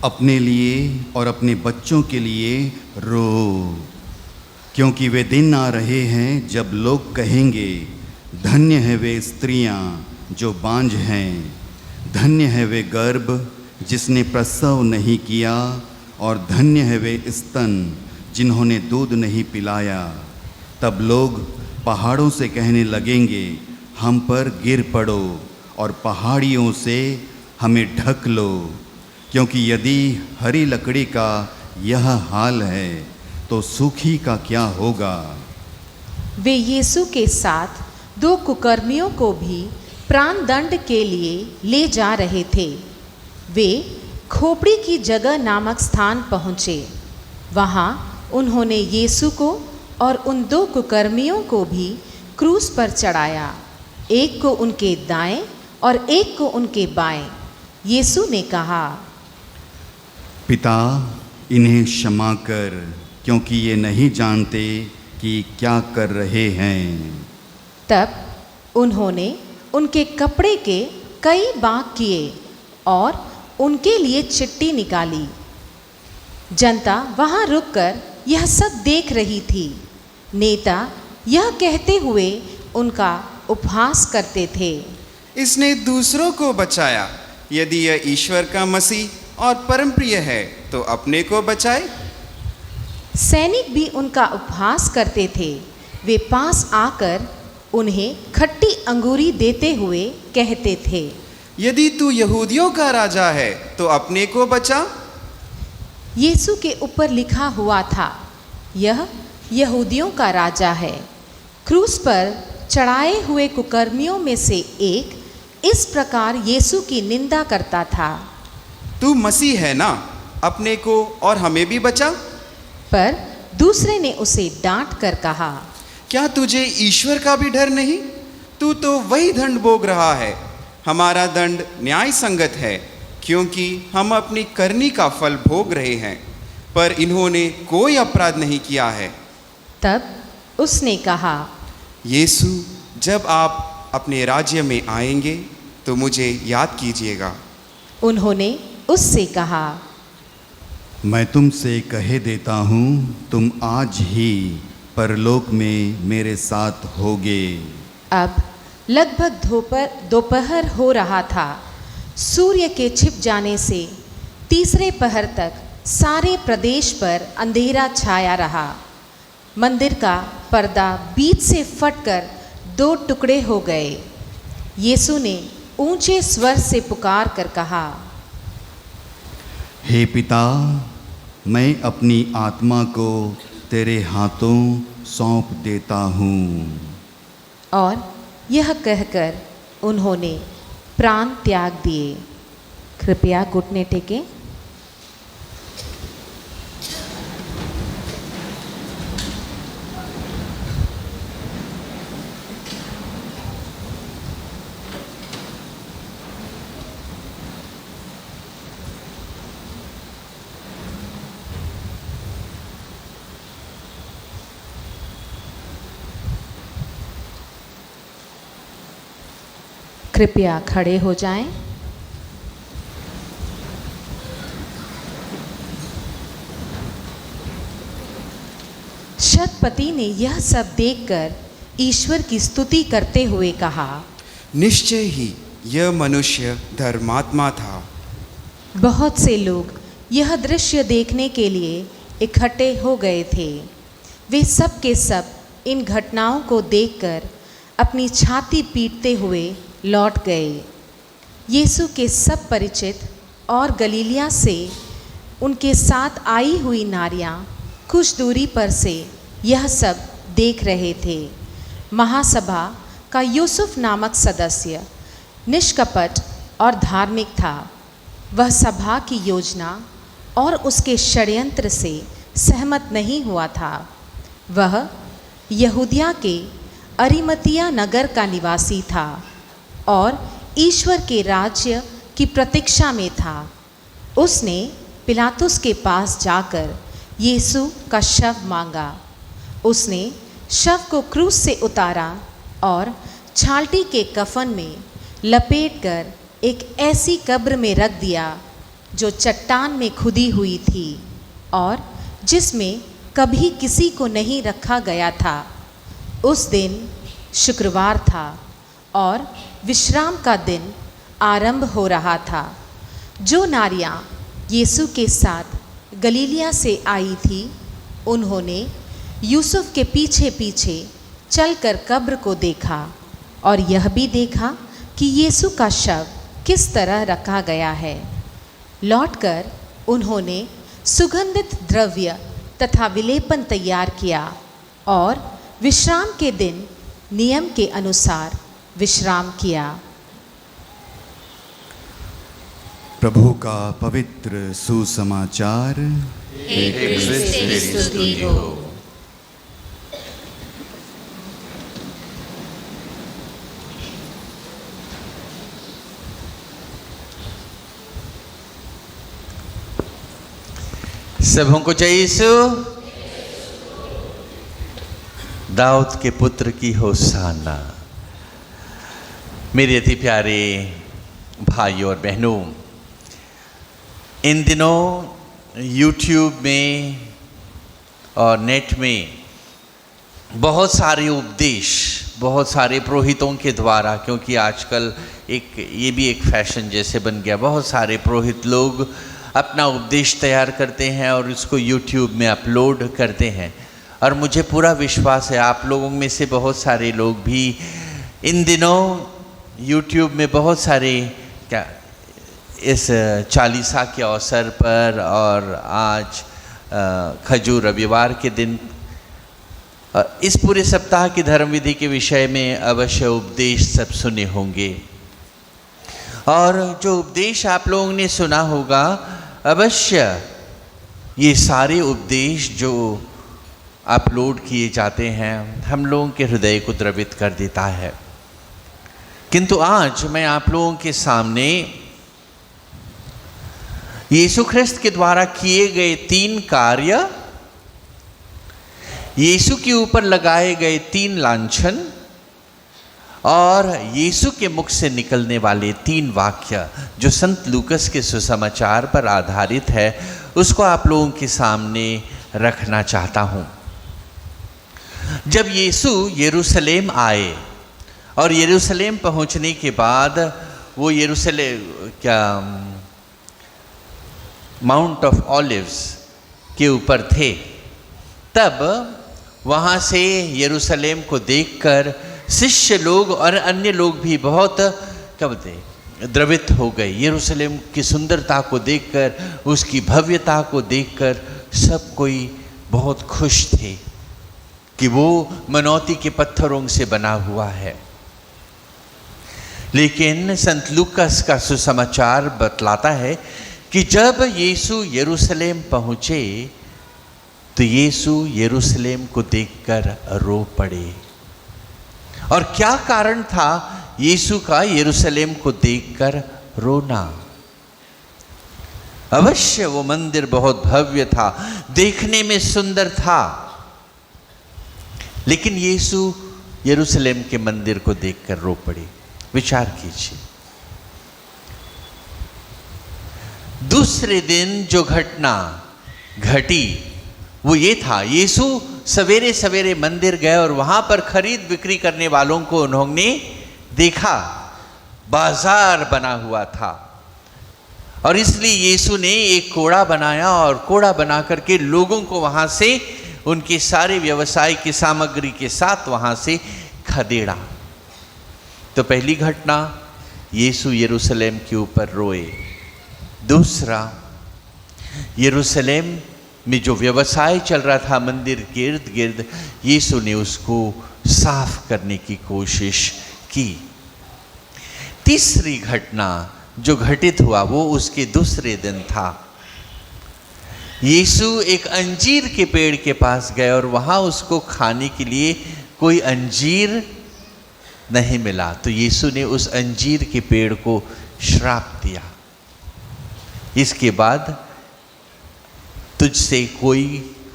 अपने लिए और अपने बच्चों के लिए रो, क्योंकि वे दिन आ रहे हैं जब लोग कहेंगे, धन्य है वे स्त्रियां जो बांझ हैं, धन्य है वे गर्भ जिसने प्रसव नहीं किया, और धन्य है वे स्तन जिन्होंने दूध नहीं पिलाया। तब लोग पहाड़ों से कहने लगेंगे, हम पर गिर पड़ो, और पहाड़ियों से हमें ढक लो, क्योंकि यदि हरी लकड़ी का यह हाल है तो सूखी का क्या होगा। वे यीशु के साथ दो कुकर्मियों को भी प्राणदंड के लिए ले जा रहे थे। वे खोपड़ी की जगह नामक स्थान पहुँचे। वहाँ उन्होंने यीशु को और उन दो कुकर्मियों को भी क्रूस पर चढ़ाया, एक को उनके दाएं और एक को उनके बाएं। यीशु ने कहा, पिता, इन्हें क्षमा कर, क्योंकि ये नहीं जानते कि क्या कर रहे हैं। तब उन्होंने उनके कपड़े के कई बाँक किए और उनके लिए चिट्ठी निकाली। जनता वहाँ रुककर यह सब देख रही थी। नेता यह कहते हुए उनका उपहास करते थे, इसने दूसरों को बचाया। यदि यह ईश्वर का मसीह और परमप्रिय है तो अपने को बचाए। सैनिक भी उनका उपहास करते थे। वे पास आकर उन्हें खट्टी अंगूरी देते हुए कहते थे, यदि तू यहूदियों का राजा है तो अपने को बचा। यीशु के ऊपर लिखा हुआ था, यह यहूदियों का राजा है। क्रूस पर चढ़ाए हुए कुकर्मियों में से एक इस प्रकार यीशु की निंदा करता था, तू मसीह है ना, अपने को और हमें भी बचा। पर दूसरे ने उसे डांट कर कहा, क्या तुझे ईश्वर का भी डर नहीं? तू तो वही दंड भोग रहा है। हमारा दंड न्याय संगत है, क्योंकि हम अपनी करनी का फल भोग रहे हैं, पर इन्होंने कोई अपराध नहीं किया है। तब उसने कहा, यीशु, जब आप अपने राज्य में आएंगे तो मुझे याद कीजिएगा। उन्होंने उससे कहा, मैं तुमसे कहे देता हूँ, तुम आज ही परलोक में मेरे साथ होगे। अब लगभग दोपहर हो रहा था। सूर्य के छिप जाने से तीसरे पहर तक सारे प्रदेश पर अंधेरा छाया रहा। मंदिर का पर्दा बीच से फटकर दो टुकड़े हो गए। यीशु ने ऊंचे स्वर से पुकार कर कहा, हे पिता, मैं अपनी आत्मा को तेरे हाथों सौंप देता हूँ। और यह कहकर उन्होंने प्राण त्याग दिए। कृपया घुटने टेकें। कृपया खड़े हो जाएं। शतपति ने यह सब देखकर ईश्वर की स्तुति करते हुए कहा, निश्चय ही यह मनुष्य धर्मात्मा था। बहुत से लोग यह दृश्य देखने के लिए इकट्ठे हो गए थे। वे सब के सब इन घटनाओं को देखकर अपनी छाती पीटते हुए लौट गए। यीशु के सब परिचित और गलीलिया से उनके साथ आई हुई नारियां कुछ दूरी पर से यह सब देख रहे थे। महासभा का यूसुफ नामक सदस्य निष्कपट और धार्मिक था। वह सभा की योजना और उसके षड्यंत्र से सहमत नहीं हुआ था। वह यहूदिया के अरिमतिया नगर का निवासी था और ईश्वर के राज्य की प्रतीक्षा में था। उसने पिलातुस के पास जाकर यीशु का शव मांगा। उसने शव को क्रूस से उतारा और छालटी के कफन में लपेटकर एक ऐसी कब्र में रख दिया जो चट्टान में खुदी हुई थी और जिसमें कभी किसी को नहीं रखा गया था। उस दिन शुक्रवार था और विश्राम का दिन आरंभ हो रहा था। जो नारियां यीशु के साथ गलीलिया से आई थी, उन्होंने यूसुफ के पीछे पीछे चलकर कब्र को देखा और यह भी देखा कि यीशु का शव किस तरह रखा गया है। लौटकर उन्होंने सुगंधित द्रव्य तथा विलेपन तैयार किया और विश्राम के दिन नियम के अनुसार विश्राम किया। प्रभु का पवित्र सुसमाचार। तेरी स्तुति हो। सबों को जय यीशु। दाऊद के पुत्र की होशाना। मेरे अति प्यारे भाइयों और बहनों, इन दिनों YouTube में और नेट में बहुत सारे उपदेश, बहुत सारे पुरोहितों के द्वारा, क्योंकि आजकल ये भी एक फैशन जैसे बन गया, बहुत सारे पुरोहित लोग अपना उपदेश तैयार करते हैं और उसको YouTube में अपलोड करते हैं। और मुझे पूरा विश्वास है आप लोगों में से बहुत सारे लोग भी इन दिनों YouTube में बहुत सारे इस चालीसा के अवसर पर और आज खजूर रविवार के दिन इस पूरे सप्ताह की धर्म विधि के विषय में अवश्य उपदेश सब सुने होंगे। और जो उपदेश आप लोगों ने सुना होगा, अवश्य ये सारे उपदेश जो अपलोड किए जाते हैं हम लोगों के हृदय को द्रवित कर देता है। किंतु आज मैं आप लोगों के सामने यीशु ख्रिस्त के द्वारा किए गए 3 कार्य, यीशु के ऊपर लगाए गए 3 लांछन और यीशु के मुख से निकलने वाले 3 वाक्य जो संत लूकस के सुसमाचार पर आधारित है, उसको आप लोगों के सामने रखना चाहता हूँ। जब यीशु यरूशलेम आए और यरूशलेम पहुँचने के बाद वो माउंट ऑफ ऑलिव्स के ऊपर थे, तब वहाँ से यरूशलेम को देखकर शिष्य लोग और अन्य लोग भी बहुत द्रवित हो गए। यरूशलेम की सुंदरता को देखकर, उसकी भव्यता को देखकर सब कोई बहुत खुश थे कि वो मनौती के पत्थरों से बना हुआ है। लेकिन संत लूकस का सुसमाचार बतलाता है कि जब यीशु यरूशलेम पहुँचे तो यीशु यरूशलेम को देखकर रो पड़े। और क्या कारण था यीशु का यरूशलेम को देखकर रोना? अवश्य वो मंदिर बहुत भव्य था, देखने में सुंदर था, लेकिन यीशु यरूशलेम के मंदिर को देखकर रो पड़े। विचार कीजिए। दूसरे दिन जो घटना घटी वो ये था, यीशु सवेरे सवेरे मंदिर गए और वहां पर खरीद बिक्री करने वालों को उन्होंने देखा। बाजार बना हुआ था और इसलिए यीशु ने एक कोड़ा बनाया और कोड़ा बना करके लोगों को वहां से उनके सारे व्यवसाय की सामग्री के साथ वहां से खदेड़ा। तो पहली घटना, यीशु यरूशलेम के ऊपर रोए। दूसरा, यरूशलेम में जो व्यवसाय चल रहा था मंदिर के इर्द गिर्द, यीशु ने उसको साफ करने की कोशिश की। तीसरी घटना जो घटित हुआ वो उसके दूसरे दिन था। यीशु एक अंजीर के पेड़ के पास गए और वहां उसको खाने के लिए कोई अंजीर नहीं मिला, तो यीशु ने उस अंजीर के पेड़ को श्राप दिया, इसके बाद तुझसे कोई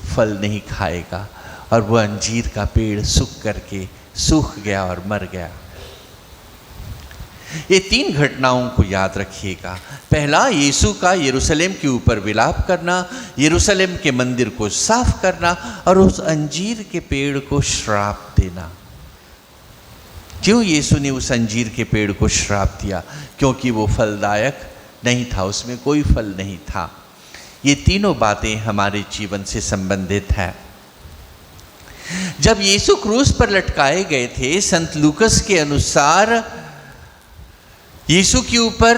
फल नहीं खाएगा। और वह अंजीर का पेड़ सूख गया और मर गया। ये तीन घटनाओं को याद रखिएगा। पहला, यीशु का यरूशलेम के ऊपर विलाप करना, यरूशलेम के मंदिर को साफ करना और उस अंजीर के पेड़ को श्राप देना। क्यों यीशु ने उस अंजीर के पेड़ को श्राप दिया? क्योंकि वो फलदायक नहीं था, उसमें कोई फल नहीं था। ये तीनों बातें हमारे जीवन से संबंधित है। जब यीशु क्रूस पर लटकाए गए थे, संत लूकस के अनुसार यीशु के ऊपर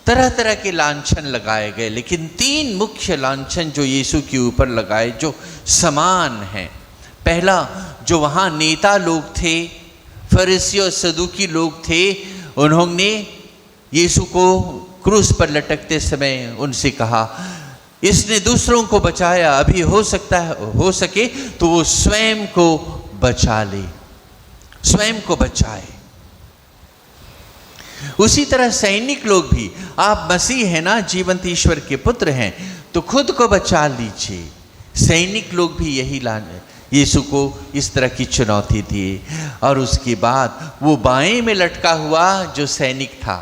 तरह तरह के लांछन लगाए गए, लेकिन तीन मुख्य लांछन जो यीशु के ऊपर लगाए जो समान हैं। पहला, जो वहाँ नेता लोग थे, फरीसी और सदूकी लोग थे, उन्होंने यीशु को क्रूस पर लटकते समय उनसे कहा, इसने दूसरों को बचाया, अभी हो सके तो वो स्वयं को बचा ले, स्वयं को बचाए। उसी तरह सैनिक लोग भी, आप मसीह हैं ना, जीवंत ईश्वर के पुत्र हैं, तो खुद को बचा लीजिए। सैनिक लोग भी यही यीशु को इस तरह की चुनौती दिए। और उसके बाद वो बाएं में लटका हुआ जो सैनिक था,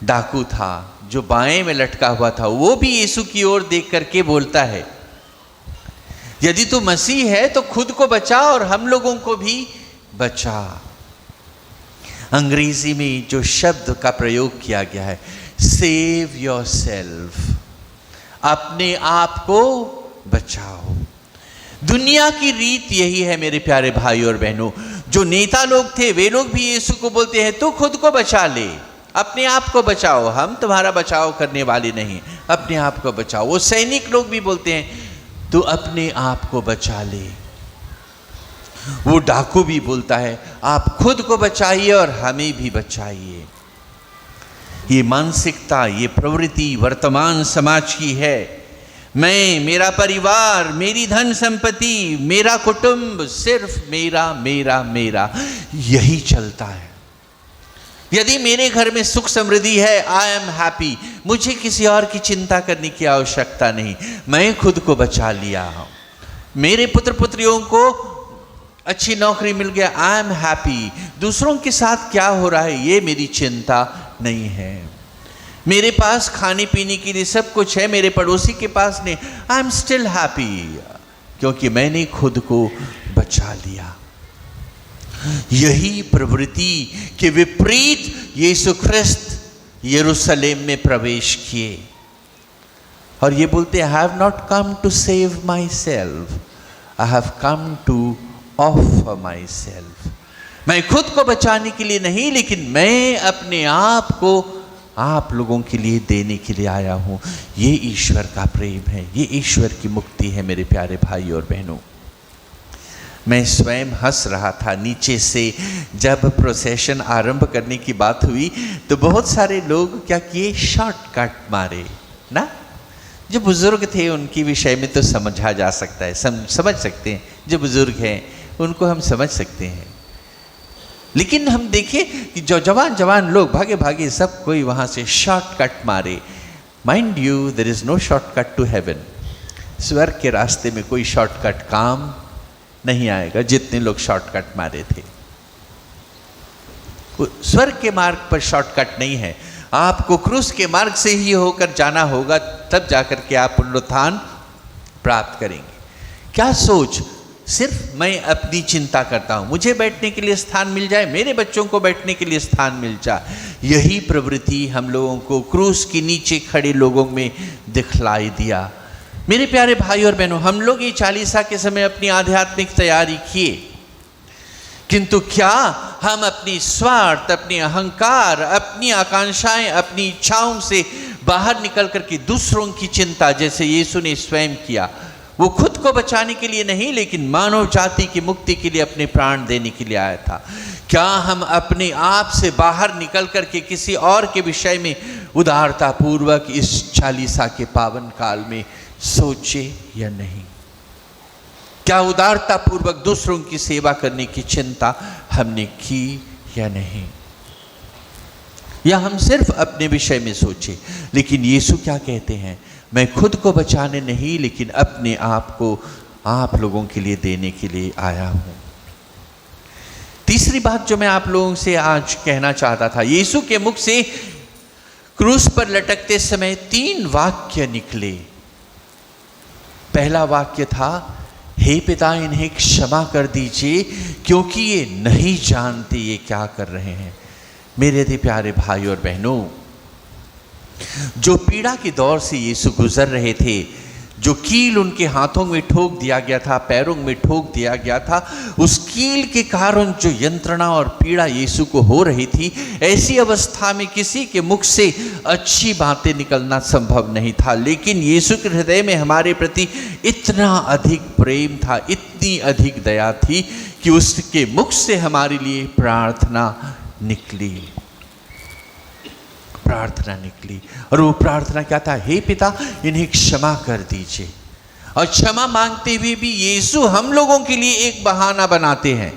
डाकू था, जो बाएं में लटका हुआ था, वो भी यीशु की ओर देख करके बोलता है, यदि तू मसीह है तो खुद को बचा और हम लोगों को भी बचा। अंग्रेजी में जो शब्द का प्रयोग किया गया है, सेव योरसेल्फ, अपने आप को बचाओ। दुनिया की रीत यही है मेरे प्यारे भाई और बहनों। जो नेता लोग थे वे लोग भी यीशु को बोलते हैं, तू खुद को बचा ले, अपने आप को बचाओ, हम तुम्हारा बचाव करने वाले नहीं, अपने आप को बचाओ। वो सैनिक लोग भी बोलते हैं, तू अपने आप को बचा ले। वो डाकू भी बोलता है, आप खुद को बचाइए और हमें भी बचाइए। ये मानसिकता, ये प्रवृत्ति वर्तमान समाज की है। मैं, मेरा परिवार, मेरी धन संपत्ति, मेरा कुटुंब, सिर्फ मेरा मेरा मेरा, यही चलता है। यदि मेरे घर में सुख समृद्धि है, आई एम हैप्पी, मुझे किसी और की चिंता करने की आवश्यकता नहीं, मैं खुद को बचा लिया। मेरे पुत्र पुत्रियों को अच्छी नौकरी मिल गया, आई एम हैप्पी, दूसरों के साथ क्या हो रहा है ये मेरी चिंता नहीं है। मेरे पास खाने पीने के लिए सब कुछ है, मेरे पड़ोसी के पास नहीं, आई एम स्टिल हैप्पी, क्योंकि मैंने खुद को बचा लिया। यही प्रवृत्ति के विपरीत यीशु ख्रिस्त यरूशलेम में प्रवेश किए और ये बोलते, I have not come to save myself, I have come to offer myself. मैं खुद को बचाने के लिए नहीं, लेकिन मैं अपने आप को आप लोगों के लिए देने के लिए आया हूँ। ये ईश्वर का प्रेम है, ये ईश्वर की मुक्ति है मेरे प्यारे भाई और बहनों। मैं स्वयं हंस रहा था नीचे से, जब प्रोसेशन आरंभ करने की बात हुई तो बहुत सारे लोग क्या किए, शॉर्टकट मारे ना। जो बुज़ुर्ग थे उनके विषय में तो समझा जा सकता है, समझ सकते हैं, जो बुज़ुर्ग हैं उनको हम समझ सकते हैं। लेकिन हम देखें कि जो जवान लोग भागे भागे सब कोई वहाँ से शॉर्टकट मारे। Mind you, there is no shortcut to heaven. स्वर्ग के रास्ते में कोई शॉर्टकट काम नहीं आएगा, जितने लोग शॉर्टकट मारे थे। स्वर्ग के मार्ग पर शॉर्टकट नहीं है, आपको क्रूस के मार्ग से ही होकर जाना होगा, तब जाकर के आप पुनरुत्थान प्राप्त करेंगे। क्या सोच, सिर्फ मैं अपनी चिंता करता हूँ, मुझे बैठने के लिए स्थान मिल जाए, मेरे बच्चों को बैठने के लिए स्थान मिल जाए, यही प्रवृत्ति हम लोगों को क्रूस के नीचे खड़े लोगों में दिखलाई दिया। मेरे प्यारे भाई और बहनों, हम लोग ये चालीसा के समय अपनी आध्यात्मिक तैयारी किए, किंतु क्या हम अपनी स्वार्थ, अपनी अहंकार, अपनी आकांक्षाएं, अपनी इच्छाओं से बाहर निकल करके दूसरों की चिंता, जैसे यीशु ने स्वयं किया, वो खुद को बचाने के लिए नहीं लेकिन मानव जाति की मुक्ति के लिए अपने प्राण देने के लिए आया था, क्या हम अपने आप से बाहर निकल करके किसी और के विषय में उदारता पूर्वक इस चालीसा के पावन काल में सोचे या नहीं? क्या उदारता पूर्वक दूसरों की सेवा करने की चिंता हमने की या नहीं? या हम सिर्फ अपने विषय में सोचे? लेकिन यीशु क्या कहते हैं, मैं खुद को बचाने नहीं लेकिन अपने आप को आप लोगों के लिए देने के लिए आया हूं। तीसरी बात जो मैं आप लोगों से आज कहना चाहता था, यीशु के मुख से क्रूस पर लटकते समय 3 वाक्य निकले। पहला वाक्य था, हे पिता इन्हें क्षमा कर दीजिए क्योंकि ये नहीं जानते ये क्या कर रहे हैं। मेरे अति प्यारे भाई और बहनों, जो पीड़ा के दौर से यीशु गुजर रहे थे, जो कील उनके हाथों में ठोक दिया गया था, पैरों में ठोक दिया गया था, उस कील के कारण जो यंत्रणा और पीड़ा यीशु को हो रही थी, ऐसी अवस्था में किसी के मुख से अच्छी बातें निकलना संभव नहीं था। लेकिन यीशु के हृदय में हमारे प्रति इतना अधिक प्रेम था, इतनी अधिक दया थी कि उसके मुख से हमारे लिए प्रार्थना निकली। और वो प्रार्थना क्या था, हे पिता इन्हें क्षमा कर दीजिए। और क्षमा मांगते हुए भी यीशु हम लोगों के लिए एक बहाना बनाते हैं,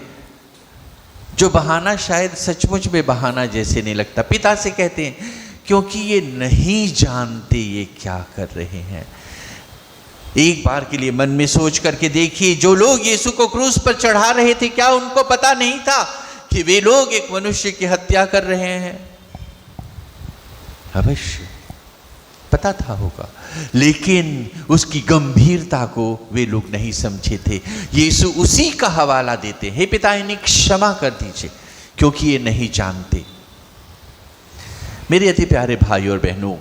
जो बहाना शायद सचमुच में बहाना जैसे नहीं लगता। पिता से कहते हैं क्योंकि ये नहीं जानते ये क्या कर रहे हैं। एक बार के लिए मन में सोच करके देखिए, जो लोग यीशु को क्रूस पर चढ़ा रहे थे, क्या उनको पता नहीं था कि वे लोग एक मनुष्य की हत्या कर रहे हैं? अवश्य पता था होगा, लेकिन उसकी गंभीरता को वे लोग नहीं समझे थे। यीशु उसी का हवाला देते, हे पिता इन्हें क्षमा कर दीजिए क्योंकि ये नहीं जानते। मेरे अति प्यारे भाई और बहनों,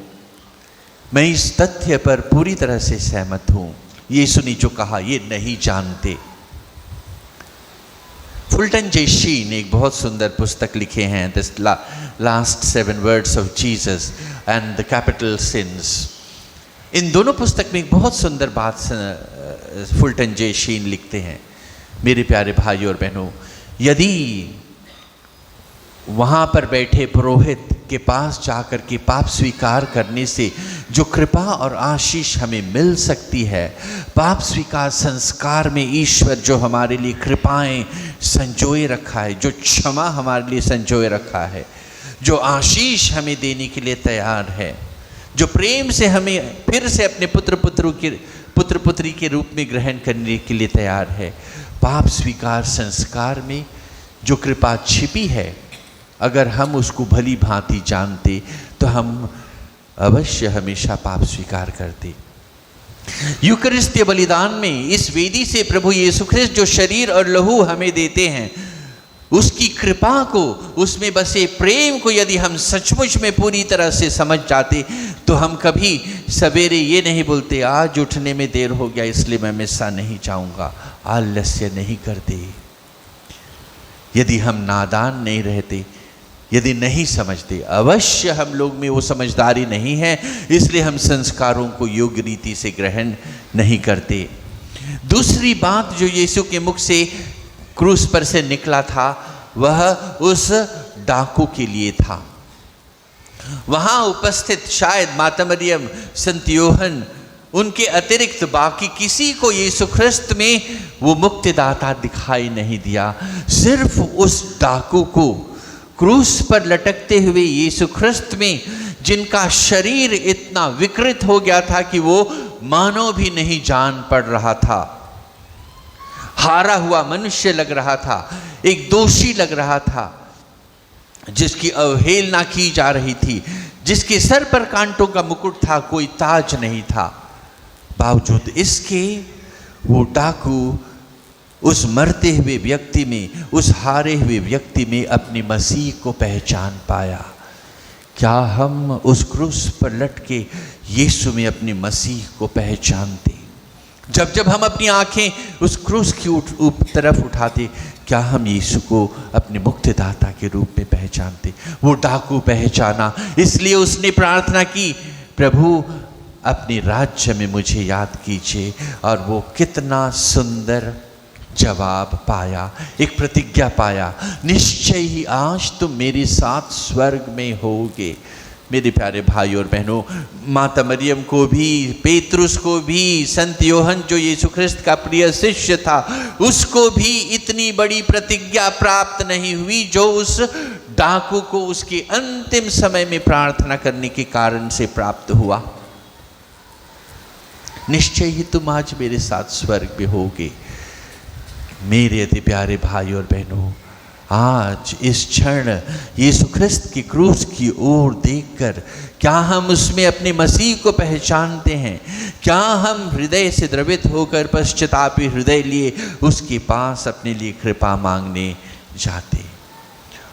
मैं इस तथ्य पर पूरी तरह से सहमत हूं। यीशु ने जो कहा, ये नहीं जानते। फुल्टन जे शीन एक बहुत सुंदर पुस्तक लिखे हैं, the last 7 words of Jesus and the capital sins. इन दोनों पुस्तक में एक बहुत सुंदर बात फुल्टन जे शीन लिखते हैं। मेरे प्यारे भाई और बहनों, यदि वहाँ पर बैठे पुरोहित के पास जाकर के पाप स्वीकार करने से जो कृपा और आशीष हमें मिल सकती है, पाप स्वीकार संस्कार में ईश्वर जो हमारे लिए कृपाएं संजोए रखा है, जो क्षमा हमारे लिए संजोए रखा है, जो आशीष हमें देने के लिए तैयार है, जो प्रेम से हमें फिर से अपने पुत्र पुत्री के रूप में ग्रहण करने के लिए तैयार है, पाप स्वीकार संस्कार में जो कृपा छिपी है, अगर हम उसको भली भांति जानते तो हम अवश्य हमेशा पाप स्वीकार करते। यूकरिस्तीय बलिदान में इस वेदी से प्रभु यीशु ख्रिस्त जो शरीर और लहू हमें देते हैं, उसकी कृपा को, उसमें बसे प्रेम को यदि हम सचमुच में पूरी तरह से समझ जाते तो हम कभी सवेरे ये नहीं बोलते आज उठने में देर हो गया इसलिए मैं मिस्सा नहीं जाऊंगा, आलस्य नहीं करते। यदि हम नादान नहीं रहते, यदि नहीं समझते, अवश्य हम लोग में वो समझदारी नहीं है, इसलिए हम संस्कारों को योग्य रीति से ग्रहण नहीं करते। दूसरी बात जो यीशु के मुख से क्रूस पर से निकला था, वह उस डाकू के लिए था। वहां उपस्थित शायद माता मरियम, संत यूहन्ना, उनके अतिरिक्त बाकी किसी को यीशु ख्रिस्त में वो मुक्तिदाता दिखाई नहीं दिया। सिर्फ उस डाकू को, क्रूस पर लटकते हुए यीशु ख्रिस्त में, जिनका शरीर इतना विकृत हो गया था कि वो मानो भी नहीं जान पड़ रहा था, हारा हुआ मनुष्य लग रहा था, एक दोषी लग रहा था, जिसकी अवहेलना की जा रही थी, जिसके सर पर कांटों का मुकुट था, कोई ताज नहीं था, बावजूद इसके वो डाकू उस मरते हुए व्यक्ति में, उस हारे हुए व्यक्ति में अपनी मसीह को पहचान पाया। क्या हम उस क्रूस पर लटके यीशु में अपनी मसीह को पहचानते? जब जब हम अपनी आंखें उस क्रूस की तरफ उठाते, क्या हम यीशु को अपने मुक्तिदाता के रूप में पहचानते? वो डाकू पहचाना, इसलिए उसने प्रार्थना की, प्रभु अपने राज्य में मुझे याद कीजिए। और वो कितना सुंदर जवाब पाया, एक प्रतिज्ञा पाया, निश्चय ही आज तुम मेरे साथ स्वर्ग में होगे। मेरे प्यारे भाई और बहनों, माता मरियम को भी, पेतरुस को भी, संत योहन जो यीशु ख्रिस्त का प्रिय शिष्य था, उसको भी इतनी बड़ी प्रतिज्ञा प्राप्त नहीं हुई जो उस डाकू को उसके अंतिम समय में प्रार्थना करने के कारण से प्राप्त हुआ। निश्चय ही तुम आज मेरे साथ स्वर्ग में होगे। मेरे अति प्यारे भाई और बहनों, आज इस क्षण यीशु ख्रिस्त की क्रूस की ओर देखकर क्या हम उसमें अपने मसीह को पहचानते हैं? क्या हम हृदय से द्रवित होकर पश्चातापी हृदय लिए उसके पास अपने लिए कृपा मांगने जाते?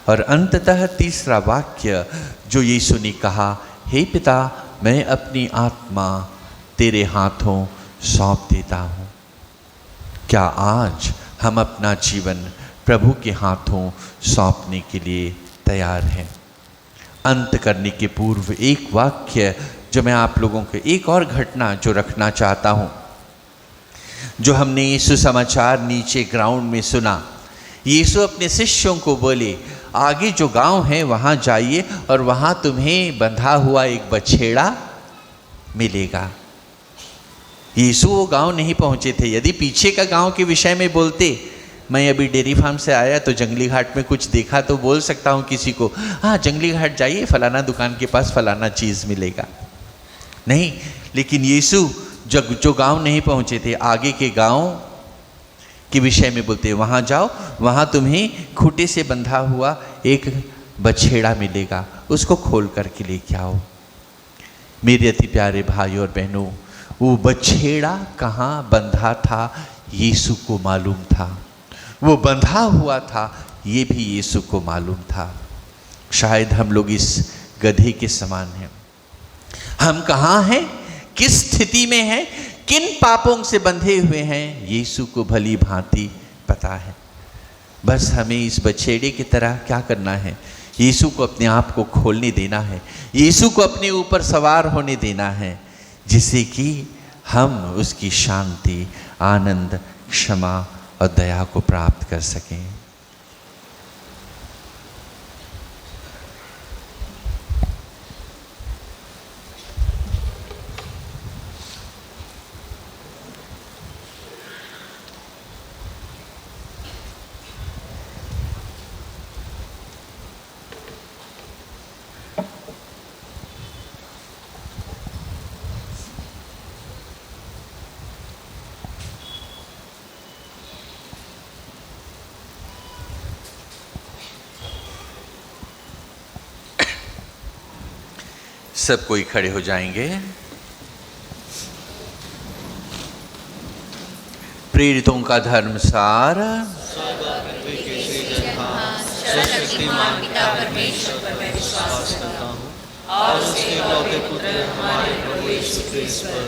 और अंततः तीसरा वाक्य जो यीशु ने कहा, हे पिता, मैं अपनी आत्मा तेरे हाथों सौंप देता हूँ। क्या आज हम अपना जीवन प्रभु के हाथों सौंपने के लिए तैयार हैं? अंत करने के पूर्व एक वाक्य जो मैं आप लोगों को, एक और घटना जो रखना चाहता हूँ, जो हमने यीशु समाचार नीचे ग्राउंड में सुना। यीशु अपने शिष्यों को बोले, आगे जो गांव है वहाँ जाइए और वहाँ तुम्हें बंधा हुआ एक बछेड़ा मिलेगा। यीशु वो गांव नहीं पहुँचे थे। यदि पीछे का गांव के विषय में बोलते, मैं अभी डेयरी फार्म से आया तो जंगली घाट में कुछ देखा, तो बोल सकता हूँ किसी को, हाँ जंगली घाट जाइए, फलाना दुकान के पास फलाना चीज़ मिलेगा। नहीं, लेकिन यीशु जो गांव नहीं पहुँचे थे, आगे के गांव के विषय में बोलते, वहाँ जाओ, वहाँ तुम्हें खूंटे से बंधा हुआ एक बछेड़ा मिलेगा, उसको खोल करके लेके आओ। मेरे अति प्यारे भाई और बहनों, वो बछेड़ा कहाँ बंधा था यीशु को मालूम था। वो बंधा हुआ था, ये भी यीशु को मालूम था। शायद हम लोग इस गधे के समान हैं। हम कहाँ हैं, किस स्थिति में हैं, किन पापों से बंधे हुए हैं, यीशु को भली भांति पता है। बस हमें इस बछेड़े की तरह क्या करना है, यीशु को अपने आप को खोलने देना है, यीशु को अपने ऊपर सवार होने देना है, जिससे कि हम उसकी शांति, आनंद, क्षमा और दया को प्राप्त कर सकें। सब कोई खड़े हो जाएंगे। प्रेरितों का धर्मसार। सर्वशक्तिमान पिता परमेश्वर पर मैं विश्वास करता हूँ और उसके इकलौते पुत्र हमारे प्रभु यीशु क्रिस्त पर,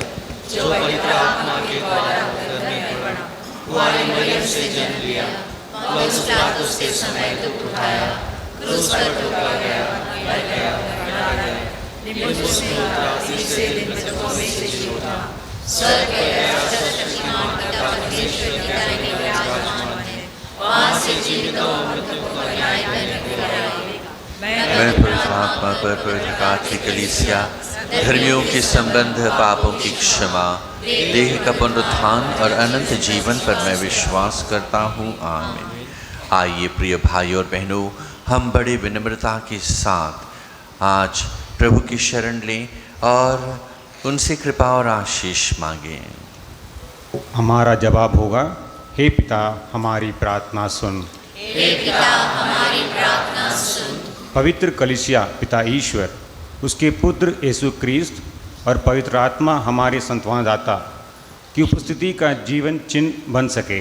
जो पवित्र आत्मा के द्वारा करने पर कुंवारी मरियम से जन्म लिया, पौलुस पिलातुस के समय दुख उठाया, क्रूस पर ठोका गया, मर गया, मारा गया, तीसरे दिन मृतकों में से जी उठा, स्वर्ग गया, सर्वशक्तिमान पिता परमेश्वर के दाहिने विराजमान है, वहाँ से जीवितों और मृतकों का न्याय करने को आएगा। मैं पवित्र आत्मा पर, पवित्र काट की कलीसिया, धर्मियों के संबंध, पापों की क्षमा, देह का पुनरुत्थान और अनंत जीवन पर मैं विश्वास करता हूँ। आमीन। आइए प्रिय भाई और बहनों, हम बड़े विनम्रता के साथ आज प्रभु की शरण लें और उनसे कृपा और आशीष मांगें। हमारा जवाब होगा, हे पिता हमारी प्रार्थना सुन। हे पिता हमारी प्रार्थना सुन। पवित्र कलीसिया पिता ईश्वर, उसके पुत्र यीशु क्रिस्त और पवित्र आत्मा हमारे सांत्वनादाता की उपस्थिति का जीवन चिन्ह बन सके,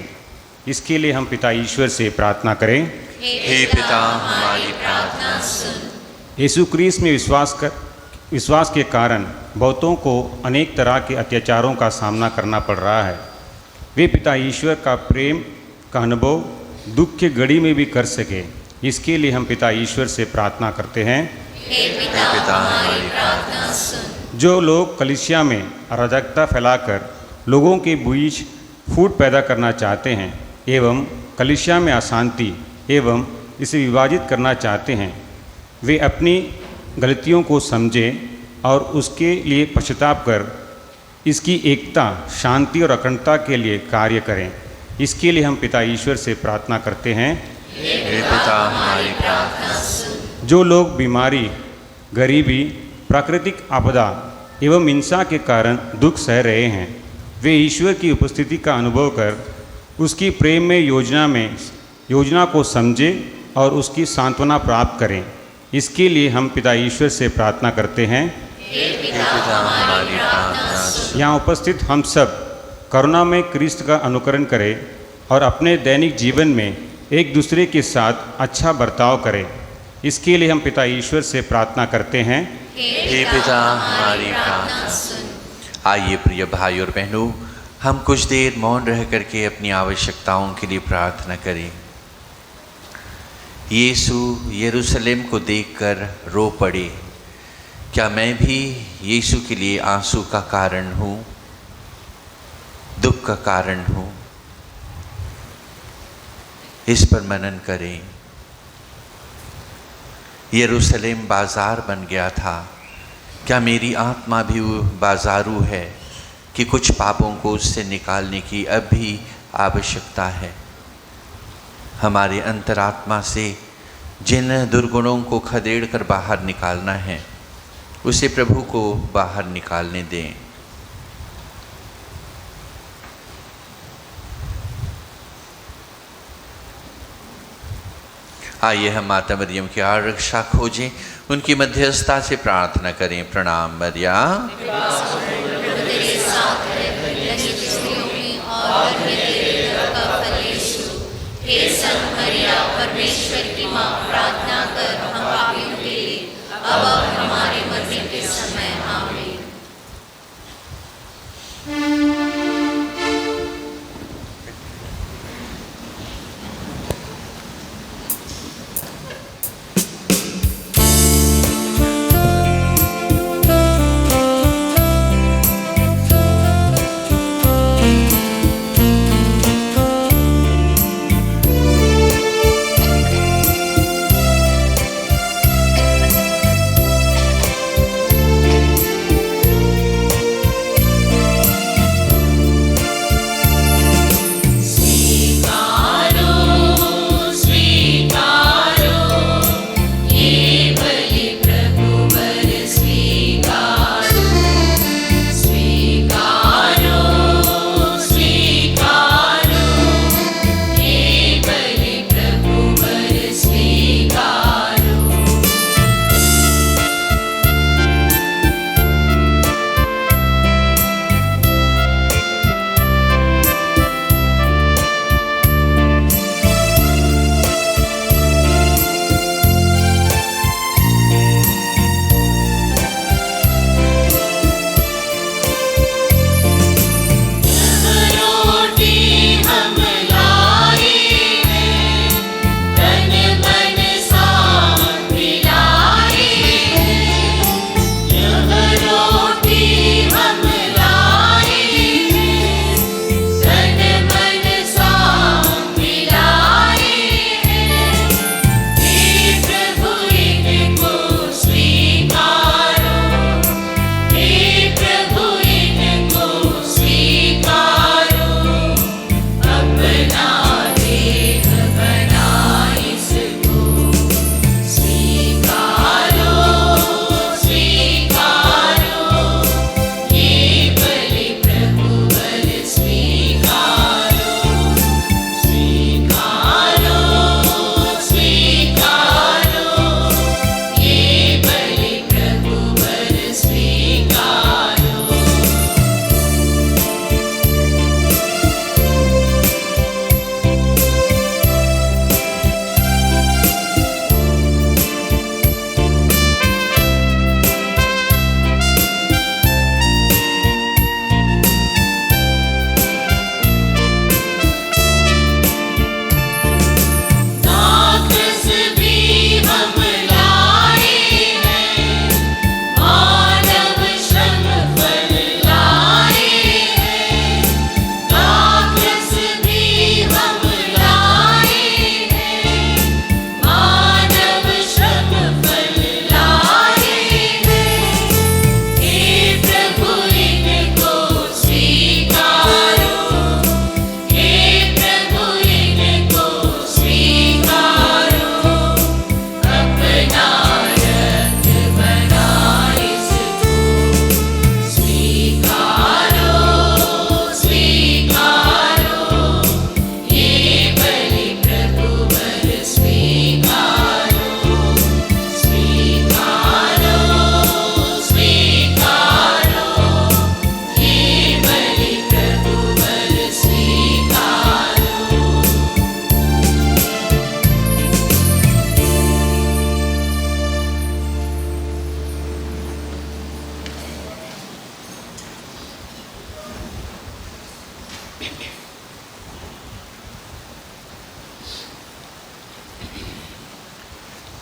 इसके लिए हम पिता ईश्वर से प्रार्थना करें। हे पिता, हमारी प्रार्थना सुन। यीशु क्रिस्त में विश्वास के कारण बहुतों को अनेक तरह के अत्याचारों का सामना करना पड़ रहा है। वे पिता ईश्वर का प्रेम का अनुभव दुख के घड़ी में भी कर सके, इसके लिए हम पिता ईश्वर से प्रार्थना करते हैं। हे पिता, हमारी प्रार्थना सुन। जो लोग कलीसिया में अराजकता फैलाकर लोगों के बीच फूट पैदा करना चाहते हैं एवं कलीसिया में अशांति एवं इसे विभाजित करना चाहते हैं, वे अपनी गलतियों को समझें और उसके लिए पश्चाताप कर इसकी एकता, शांति और अखंडता के लिए कार्य करें। इसके लिए हम पिता ईश्वर से प्रार्थना करते हैं। हे पिता, हमारी प्रार्थना सुन। जो लोग बीमारी, गरीबी, प्राकृतिक आपदा एवं हिंसा के कारण दुख सह रहे हैं, वे ईश्वर की उपस्थिति का अनुभव कर उसकी प्रेम में योजना को समझें और उसकी सांत्वना प्राप्त करें। इसके लिए हम पिता ईश्वर से प्रार्थना करते हैं। हे पिता, हमारी प्रार्थना सुन। यहाँ उपस्थित हम सब करुणा में क्रिस्त का अनुकरण करें और अपने दैनिक जीवन में एक दूसरे के साथ अच्छा बर्ताव करें। इसके लिए हम पिता ईश्वर से प्रार्थना करते हैं। हे पिता, हमारी प्रार्थना सुन। आइए प्रिय भाई और बहनों, हम कुछ देर मौन रह करके अपनी आवश्यकताओं के लिए प्रार्थना करें। यीशु यरूशलेम को देखकर रो पड़े। क्या मैं भी यीशु के लिए आंसू का कारण हूँ, दुख का कारण हूँ? इस पर मनन करें। यरूशलेम बाजार बन गया था। क्या मेरी आत्मा भी बाजारू है कि कुछ पापों को उससे निकालने की अब भी आवश्यकता है? हमारे अंतरात्मा से जिन दुर्गुणों को खदेड़ कर बाहर निकालना है, उसे प्रभु को बाहर निकालने दें। आइए हम माता मरियम की आरक्षा खोजें, उनकी मध्यस्थता से प्रार्थना करें। प्रणाम मरिया। हे संत मरिया, परमेश्वर की माँ, प्रार्थना कर हम पापियों के लिए, अब और हमारे मरने के समय। आमीन।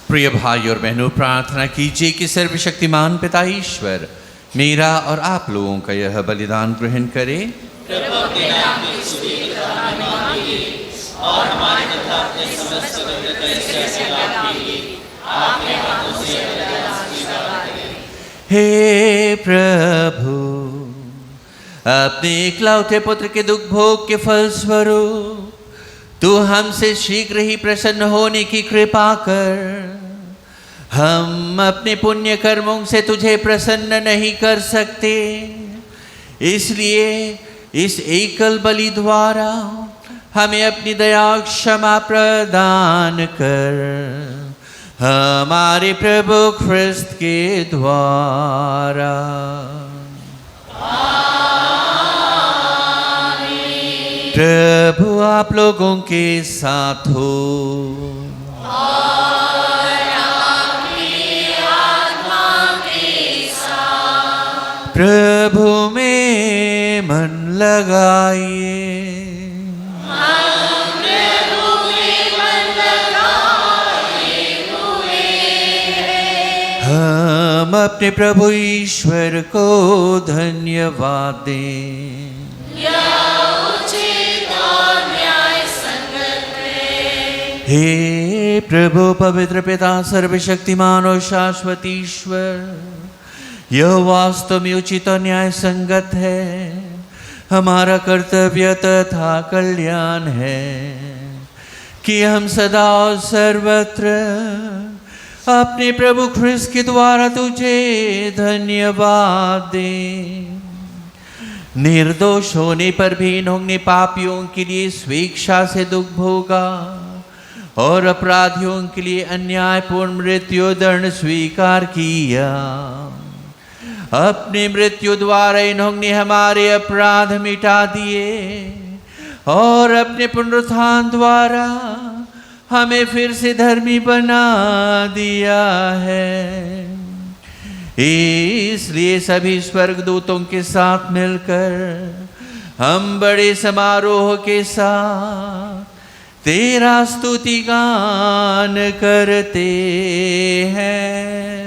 प्रिय भाई और बहनों, प्रार्थना कीजिए कि सर्वशक्तिमान पिता ईश्वर मेरा और आप लोगों का यह बलिदान ग्रहण करे और हमारे तथा अपने समस्त पवित्र आपने हाथों से हे प्रभु, अपने इकलौते पुत्र के दुख भोग के फलस्वरूप तू हमसे शीघ्र ही प्रसन्न होने की कृपा कर। हम अपने पुण्य कर्मों से तुझे प्रसन्न नहीं कर सकते, इसलिए इस एकल बलि द्वारा हमें अपनी दया क्षमा प्रदान कर। हमारे प्रभु ख्रिस्त के द्वारा। प्रभु आप लोगों के साथ हो और आपकी आत्मा के साथ। प्रभु में मन लगाइए। हम अपने प्रभु ईश्वर को धन्यवाद दें। हे प्रभु पवित्र पिता सर्वशक्तिमान और शाश्वत ईश्वर, यह वास्तव में उचित और न्याय संगत है, हमारा कर्तव्य तथा कल्याण है कि हम सदा और सर्वत्र अपने प्रभु ख्रिस्त के द्वारा तुझे धन्यवाद दें। निर्दोष होने पर भी इन्होंने पापियों के लिए स्वेच्छा से दुख भोगा और अपराधियों के लिए अन्यायपूर्ण मृत्यु दंड स्वीकार किया। अपने मृत्यु द्वारा इन्होंने हमारे अपराध मिटा दिए और अपने पुनरुत्थान द्वारा हमें फिर से धर्मी बना दिया है। इसलिए सभी स्वर्गदूतों के साथ मिलकर हम बड़े समारोह के साथ तेरा स्तुति गान करते हैं।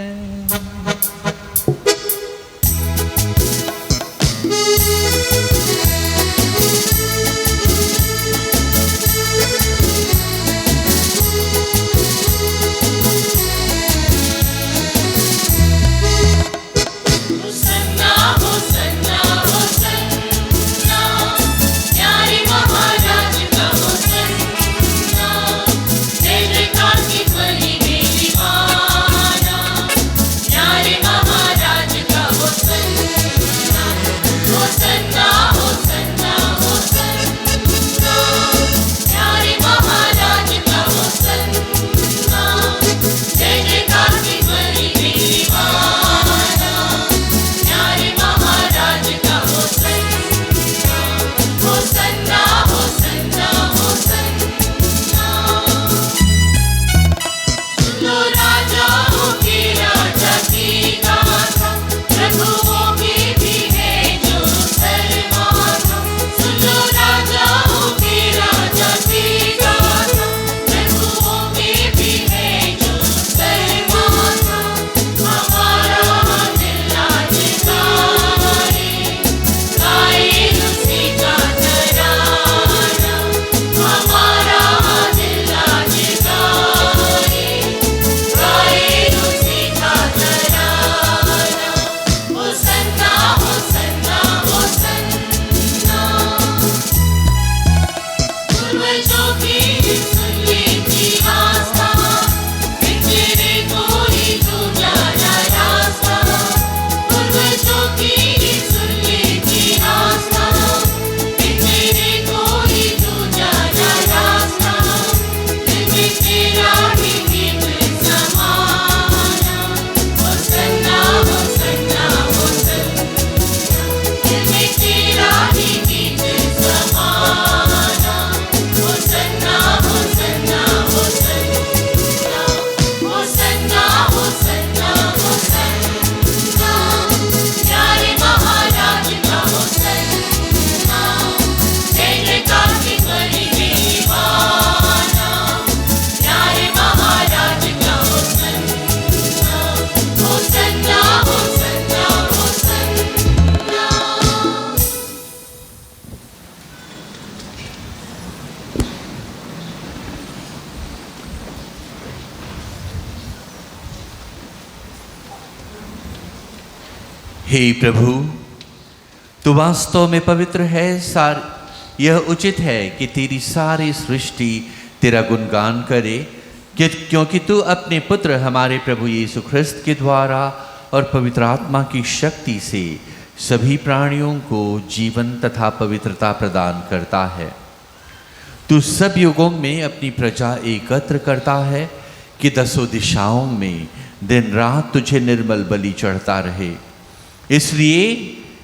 हे प्रभु, तू वास्तव में पवित्र है। यह उचित है कि तेरी सारी सृष्टि तेरा गुणगान करे, क्योंकि तू अपने पुत्र हमारे प्रभु यीशु ख्रिस्त के द्वारा और पवित्र आत्मा की शक्ति से सभी प्राणियों को जीवन तथा पवित्रता प्रदान करता है। तू सब युगों में अपनी प्रजा एकत्र करता है कि दसों दिशाओं में दिन रात तुझे निर्मल बलि चढ़ता रहे। इसलिए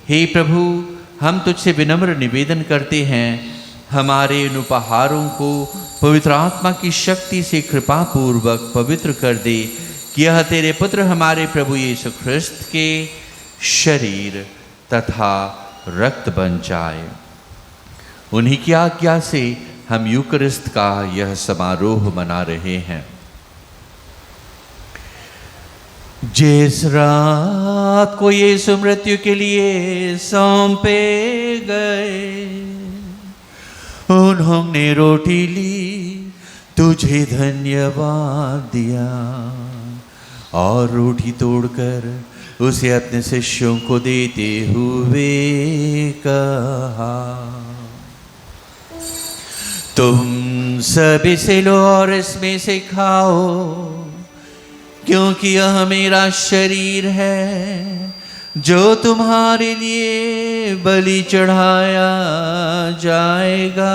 हे प्रभु, हम तुझसे विनम्र निवेदन करते हैं, हमारे इन उपहारों को पवित्र आत्मा की शक्ति से कृपा पूर्वक पवित्र कर दे, कि यह तेरे पुत्र हमारे प्रभु यीशु ख्रिस्त के शरीर तथा रक्त बन जाए। उन्हीं की आज्ञा से हम यूकरिस्त का यह समारोह मना रहे हैं। जिस रात को यीशु मृत्यु के लिए सौंपे गए, उन्होंने रोटी ली, तुझे धन्यवाद दिया और रोटी तोड़कर उसे अपने शिष्यों को देते हुए कहा, तुम सब इसे लो और इसमें से खाओ, क्योंकि यह मेरा शरीर है जो तुम्हारे लिए बलि चढ़ाया जाएगा।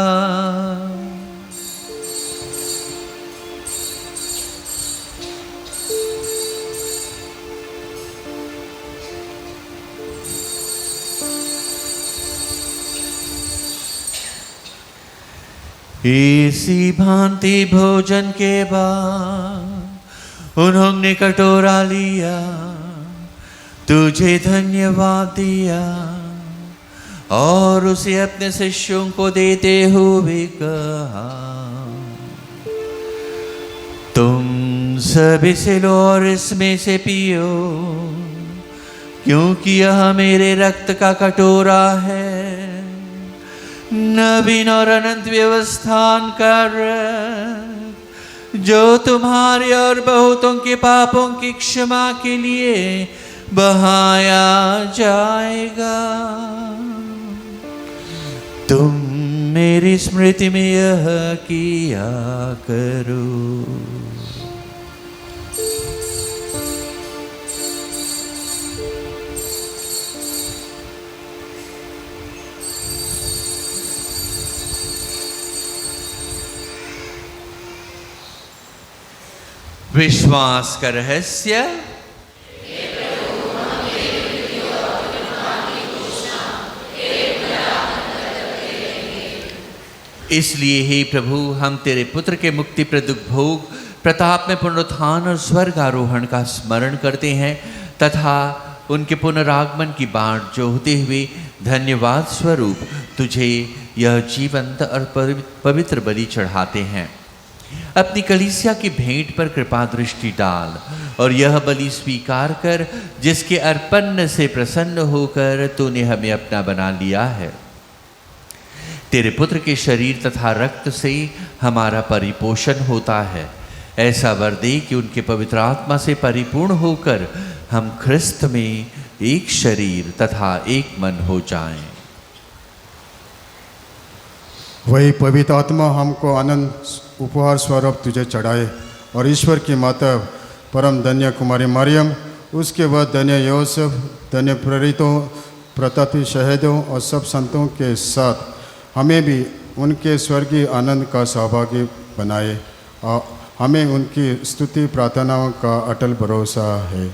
इसी भांति भोजन के बाद उन्होंने कटोरा लिया, तुझे धन्यवाद दिया और उसे अपने शिष्यों को देते हुए कहा, तुम सब इसे लो और इसमें से पियो, क्योंकि यह मेरे रक्त का कटोरा है, नवीन और अनंत व्यवस्थान का रक्त, जो तुम्हारे और बहुतों के पापों की क्षमा के लिए बहाया जाएगा। तुम मेरी स्मृति में यह किया करो। विश्वास का रहस्य। इसलिए हे प्रभु, हम तेरे पुत्र के मुक्तिप्रद भोग, प्रताप में पुनरुत्थान और स्वर्ग आरोहण का स्मरण करते हैं तथा उनके पुनरागमन की बाट जोहते हुए धन्यवाद स्वरूप तुझे यह जीवंत और पवित्र बलि चढ़ाते हैं। अपनी कलीसिया की भेंट पर कृपा दृष्टि डाल और यह बलि स्वीकार कर, जिसके अर्पण से प्रसन्न होकर तूने हमें अपना बना लिया है। तेरे पुत्र के शरीर तथा रक्त से हमारा परिपोषण होता है। ऐसा वर दे कि उनके पवित्र आत्मा से परिपूर्ण होकर हम ख्रिस्त में एक शरीर तथा एक मन हो जाएं। वही पवित्र आत्मा हमको आनंद उपहार स्वरूप तुझे चढ़ाए और ईश्वर की माता परम धन्य कुमारी मरियम, उसके बाद धन्य योसेफ, धन्य प्रेरितों, प्रतापी शहीदों और सब संतों के साथ हमें भी उनके स्वर्गीय आनंद का सहभागी बनाए और हमें उनकी स्तुति प्रार्थनाओं का अटल भरोसा है।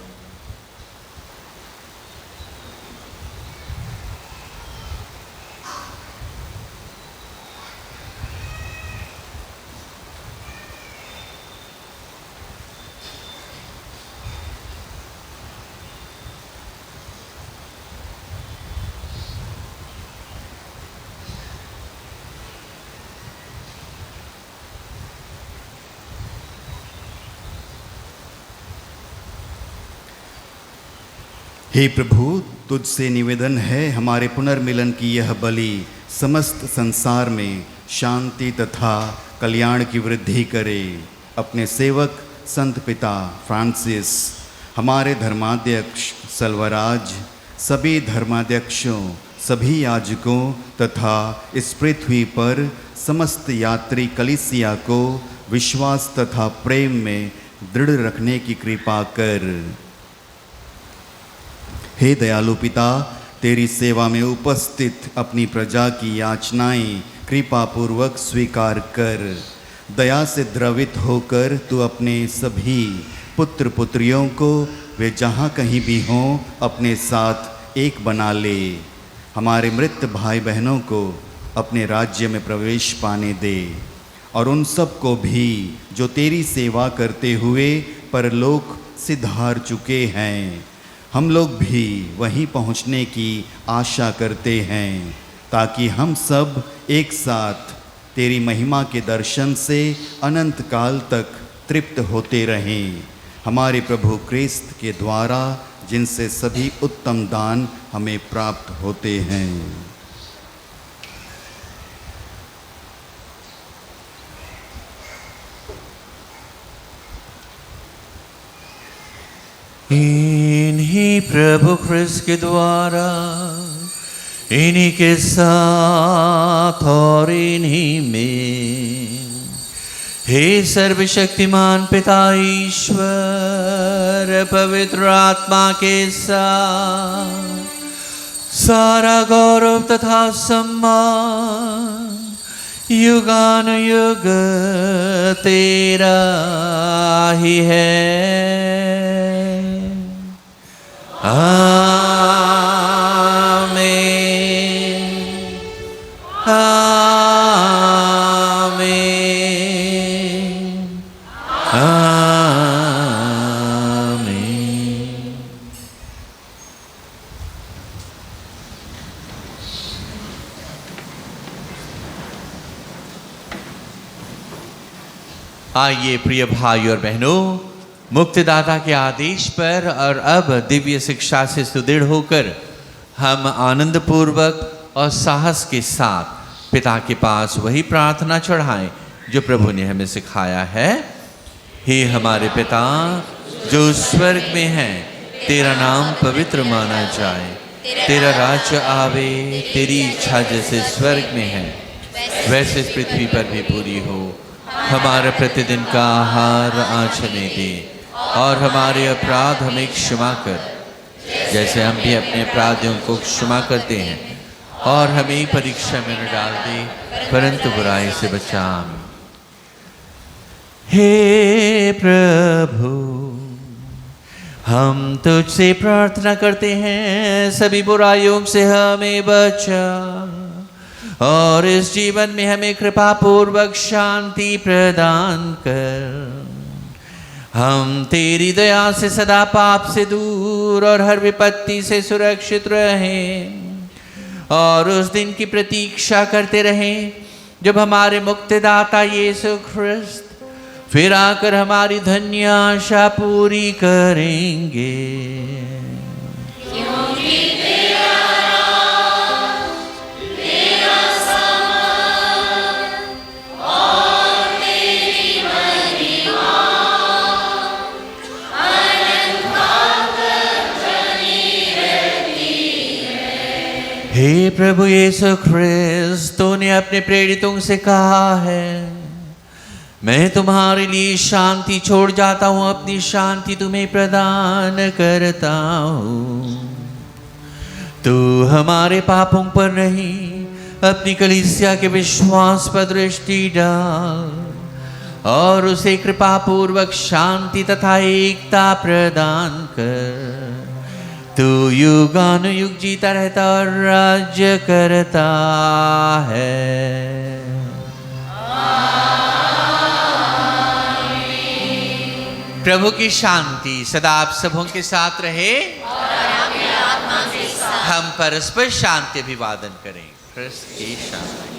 हे प्रभु, तुझसे निवेदन है, हमारे पुनर्मिलन की यह बलि समस्त संसार में शांति तथा कल्याण की वृद्धि करे। अपने सेवक संत पिता फ्रांसिस, हमारे धर्माध्यक्ष सल्वराज, सभी धर्माध्यक्षों, सभी याजकों तथा इस पृथ्वी पर समस्त यात्री कलीसिया को विश्वास तथा प्रेम में दृढ़ रखने की कृपा कर। हे दयालु पिता, तेरी सेवा में उपस्थित अपनी प्रजा की याचनाएं कृपा पूर्वक स्वीकार कर। दया से द्रवित होकर तू अपने सभी पुत्र पुत्रियों को वे जहाँ कहीं भी हों अपने साथ एक बना ले। हमारे मृत भाई बहनों को अपने राज्य में प्रवेश पाने दे और उन सब को भी जो तेरी सेवा करते हुए परलोक सिधार चुके हैं। हम लोग भी वहीं पहुंचने की आशा करते हैं ताकि हम सब एक साथ तेरी महिमा के दर्शन से अनंत काल तक तृप्त होते रहें। हमारे प्रभु क्रिस्त के द्वारा जिनसे सभी उत्तम दान हमें प्राप्त होते हैं। इन्हीं प्रभु ख्रिस्त के द्वारा, इन्हीं के साथ और इन्हीं में, हे सर्वशक्तिमान पिता ईश्वर, पवित्र आत्मा के साथ सारा गौरव तथा सम्मान युगान युग तेरा ही है। आमीन, आमीन, आमीन। आइए प्रिय भाई और बहनों, मुक्तिदाता के आदेश पर और अब दिव्य शिक्षा से सुदृढ़ होकर हम आनंद पूर्वक और साहस के साथ पिता के पास वही प्रार्थना चढ़ाएं जो प्रभु ने हमें सिखाया है। हे हमारे पिता जो स्वर्ग में है, तेरा नाम पवित्र माना जाए, तेरा राज्य आवे, तेरी इच्छा जैसे स्वर्ग में है वैसे इस पृथ्वी पर भी पूरी हो। हमारा प्रतिदिन का आहार आज हमें दे और हमारे अपराध हमें क्षमा कर जैसे हम भी अपने अपराधियों को क्षमा करते हैं, और हमें परीक्षा में न डाल दे परंतु बुराई से बचा। हे प्रभु, हम तुझसे प्रार्थना करते हैं सभी बुराइयों से हमें बचा और इस जीवन में हमें कृपा पूर्वक शांति प्रदान कर। हम तेरी दया से सदा पाप से दूर और हर विपत्ति से सुरक्षित रहें और उस दिन की प्रतीक्षा करते रहें जब हमारे मुक्तिदाता यीशु ख्रिस्त फिर आकर हमारी धन्य आशा पूरी करेंगे। हे प्रभु यीशु ख्रिस्त, तूने अपने प्रेरितों से कहा है, मैं तुम्हारे लिए शांति छोड़ जाता हूँ, अपनी शांति तुम्हें प्रदान करता हूँ। तू हमारे पापों पर नहीं अपनी कलीसिया के विश्वास पर दृष्टि डाल और उसे कृपा पूर्वक शांति तथा एकता प्रदान कर। तू युगानुयुग जीता रहता और राज्य करता है। प्रभु की शांति सदा आप सबों के साथ रहे और आपकी आत्मा के साथ। हम परस्पर शांति अभिवादन करें। ख्रिस्त की शांति।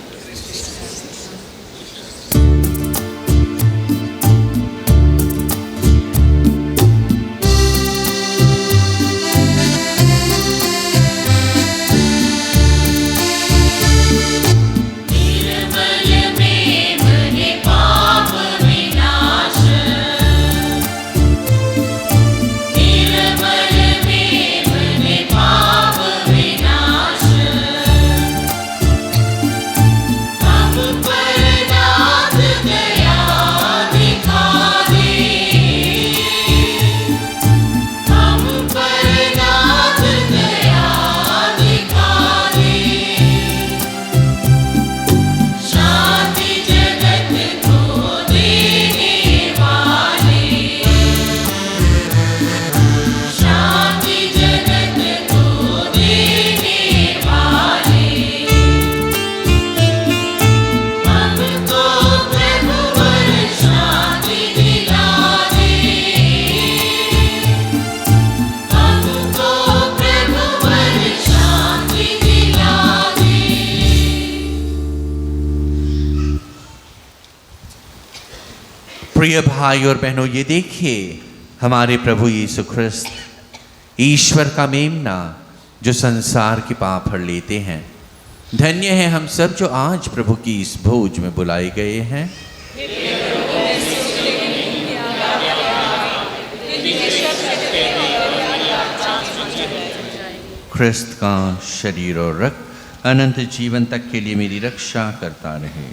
निर्मल में बने पाप प्रिय भाई और बहनों, ये देखिए हमारे प्रभु यीशु ख्रिस्त, ईश्वर का मेमना, जो संसार के पाप हर लेते हैं। धन्य है हम सब जो आज प्रभु की इस भोज में बुलाए गए हैं। ख्रिस्त का शरीर और रक्त अनंत जीवन तक के लिए मेरी रक्षा करता रहे।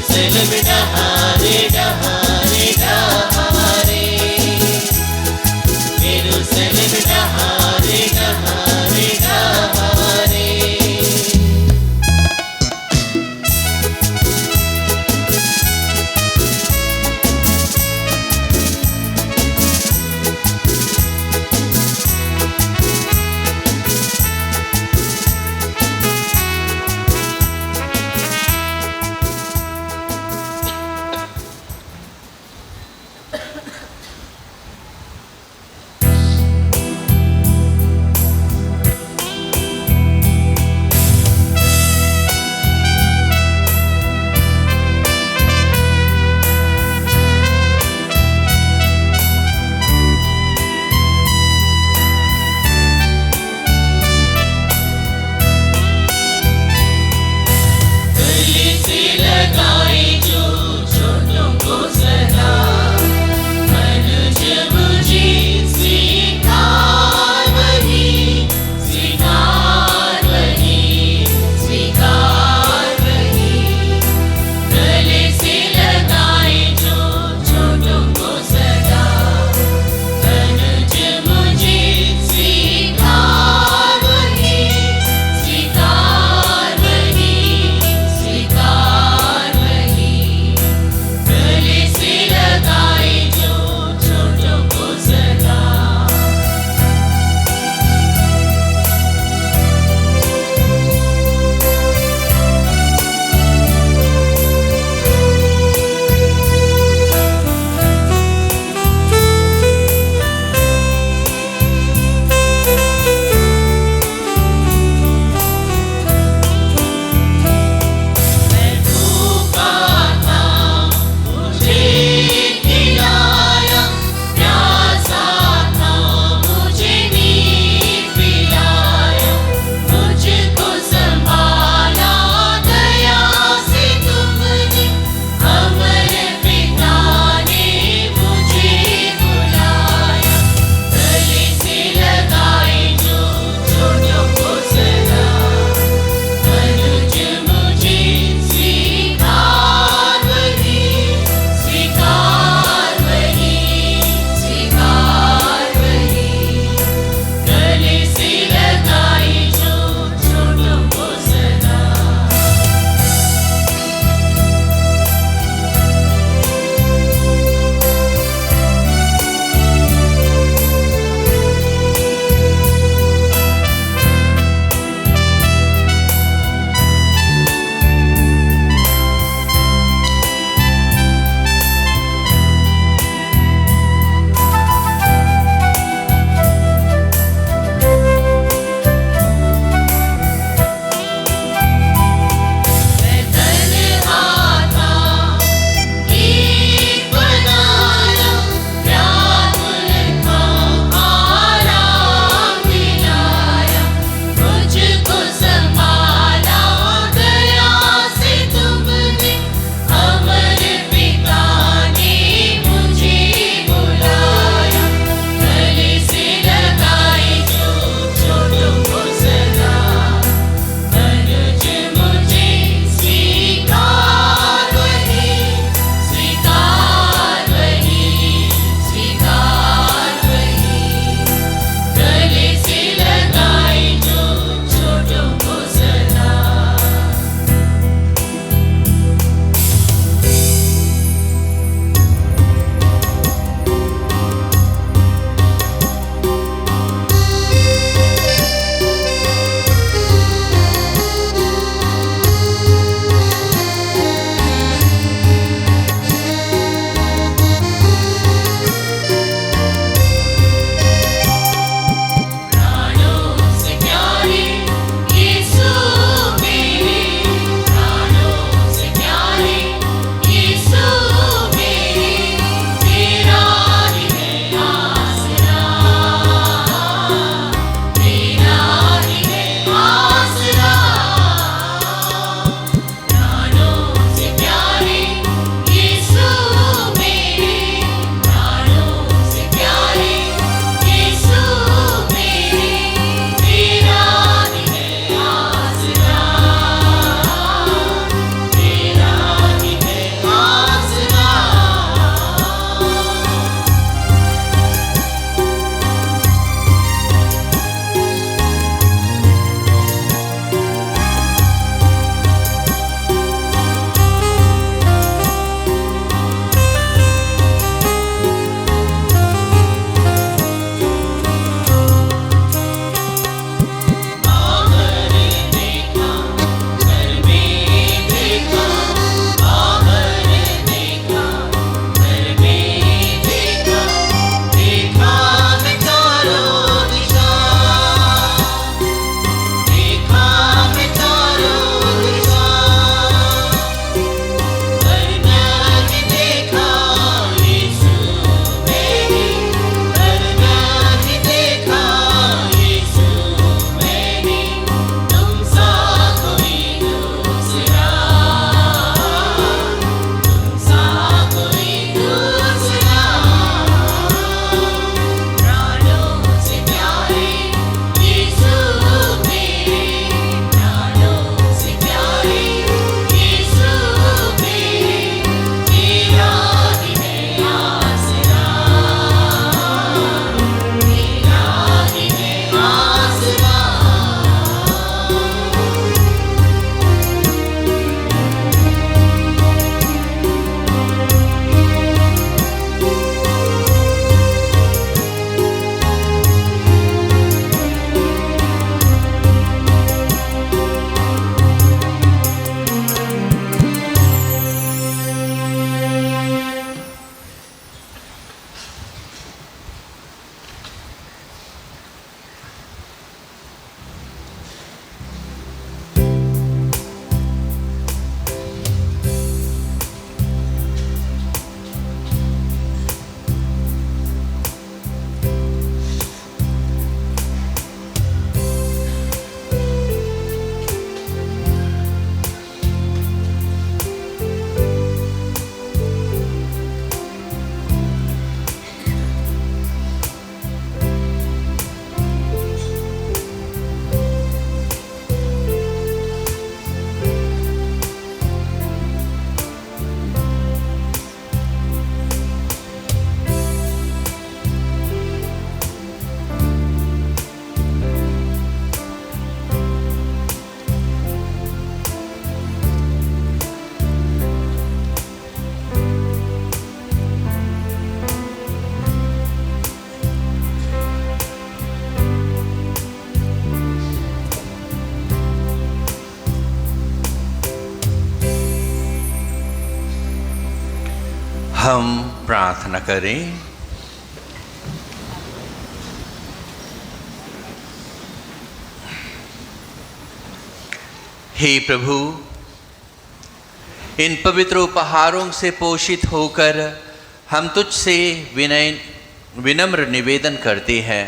यरूशलेम डहारे डहारे डहारे यरूशलेम डहारे डहारे डहारे हम प्रार्थना करें। हे प्रभु, इन पवित्र उपहारों से पोषित होकर हम तुझसे विनम्र निवेदन करते हैं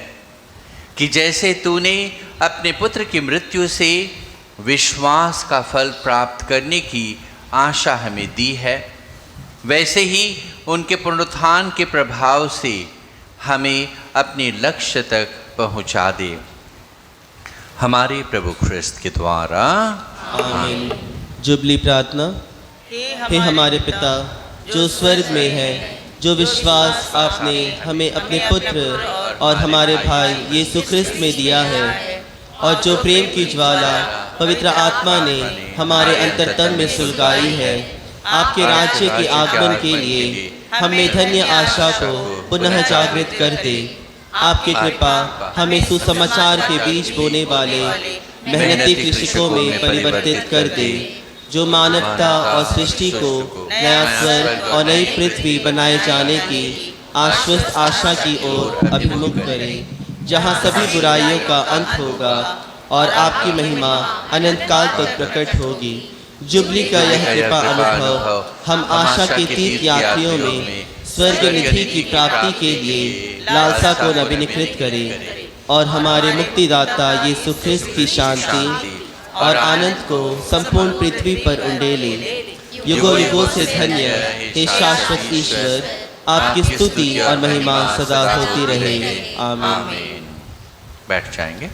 कि जैसे तूने अपने पुत्र की मृत्यु से विश्वास का फल प्राप्त करने की आशा हमें दी है, वैसे ही उनके पुनरुत्थान के प्रभाव से हमें अपने लक्ष्य तक पहुंचा दे। हमारे प्रभु ख्रिस्त के द्वारा। आमीन। जुबली प्रार्थना। हे हमारे पिता जो स्वर्ग में है, जो विश्वास आपने हमें अपने पुत्र और हमारे भाई यीशु ख्रिस्त में दिया है, और जो प्रेम की ज्वाला पवित्र आत्मा ने हमारे अंतरतम में सुलगाई है, आपके राज्य के आगमन के लिए हमें धन्य आशा को पुनः जागृत कर दे। आपकी कृपा हमें सुसमाचार के बीज बोने वाले मेहनती कृषकों में परिवर्तित कर दे, जो मानवता और सृष्टि को नया स्वर्ग और नई पृथ्वी बनाए जाने की आश्वस्त आशा की ओर अभिमुख करे, जहाँ सभी बुराइयों का अंत होगा और आपकी महिमा अनंत काल तक प्रकट होगी। जुबली का यह कृपा अनुभव हम आशा के तीर्थ यात्रियों में स्वर्ग निधि की प्राप्ति के लिए लालसा को नवीनीकृत करे, और हमारे मुक्तिदाता यीशु ख्रिस्त की शांति और आनंद को संपूर्ण पृथ्वी पर उंडेले। युगों युगों से धन्य हे शाश्वत ईश्वर, आपकी स्तुति और महिमा सदा होती रहे। आमीन। बैठ जाएंगे।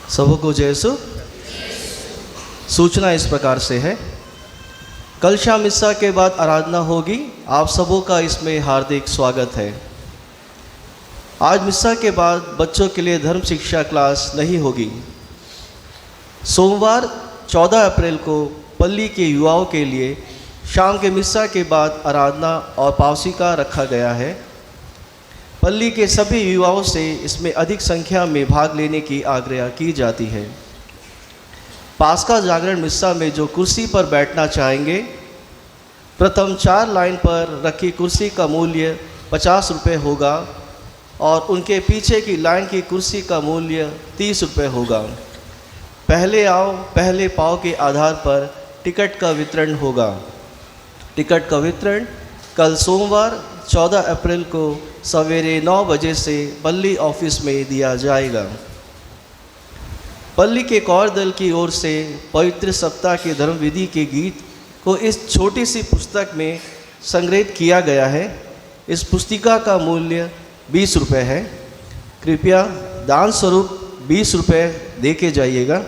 सबको जयसु। सूचना इस प्रकार से है, कल शाम मिस्सा के बाद आराधना होगी। आप सबों का इसमें हार्दिक स्वागत है। आज मिस्सा के बाद बच्चों के लिए धर्म शिक्षा क्लास नहीं होगी। सोमवार 14 अप्रैल को पल्ली के युवाओं के लिए शाम के मिस्सा के बाद आराधना और पावसिका रखा गया है। पल्ली के सभी युवाओं से इसमें अधिक संख्या में भाग लेने की आग्रह की जाती है। पास्का जागरण मिस्सा में जो कुर्सी पर बैठना चाहेंगे, प्रथम 4 लाइन पर रखी कुर्सी का मूल्य 50 रुपये होगा और उनके पीछे की लाइन की कुर्सी का मूल्य 30 रुपये होगा। पहले आओ पहले पाओ के आधार पर टिकट का वितरण होगा। टिकट का वितरण कल सोमवार 14 अप्रैल को सवेरे 9 बजे से पल्ली ऑफिस में दिया जाएगा। पल्ली के कौर दल की ओर से पवित्र सप्ताह के धर्म विधि के गीत को इस छोटी सी पुस्तक में संग्रहित किया गया है। इस पुस्तिका का मूल्य 20 रुपये है। कृपया दान स्वरूप 20 रुपये दे के जाइएगा।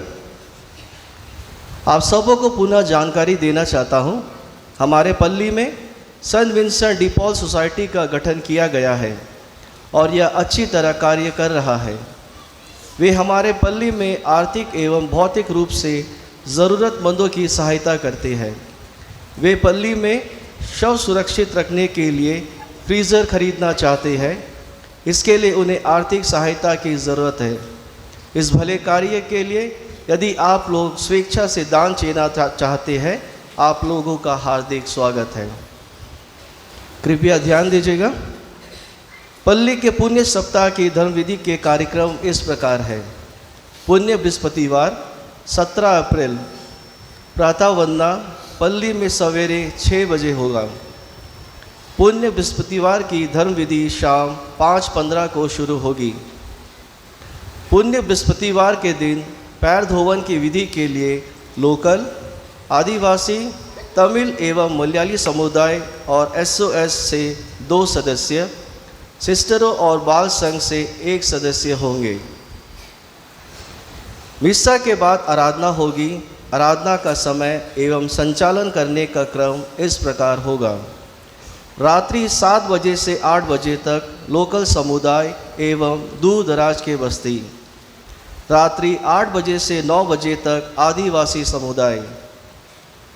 आप सबों को पुनः जानकारी देना चाहता हूँ, हमारे पल्ली में Saint Vincent de Paul society का गठन किया गया है और यह अच्छी तरह कार्य कर रहा है। वे हमारे पल्ली में आर्थिक एवं भौतिक रूप से ज़रूरतमंदों की सहायता करते हैं। वे पल्ली में शव सुरक्षित रखने के लिए फ्रीज़र खरीदना चाहते हैं। इसके लिए उन्हें आर्थिक सहायता की ज़रूरत है। इस भले कार्य के लिए यदि आप लोग स्वेच्छा से दान देना चाहते हैं, आप लोगों का हार्दिक स्वागत है। कृपया ध्यान दीजिएगा। पल्ली के पुण्य सप्ताह की धर्म विधि के कार्यक्रम इस प्रकार है। पुण्य बृहस्पतिवार 17 अप्रैल प्रातः वंदना पल्ली में सवेरे 6 बजे होगा। पुण्य बृहस्पतिवार की धर्म विधि शाम 5:15 को शुरू होगी। पुण्य बृहस्पतिवार के दिन पैर धोवन की विधि के लिए लोकल, आदिवासी, तमिल एवं मलयाली समुदाय और SOS से 2 सदस्य, सिस्टरों और बाल संघ से 1 सदस्य होंगे। मिस्सा के बाद आराधना होगी। आराधना का समय एवं संचालन करने का क्रम इस प्रकार होगा। रात्रि 7 बजे से 8 बजे तक लोकल समुदाय एवं दूर दराज के बस्ती। रात्रि 8 बजे से 9 बजे तक आदिवासी समुदाय।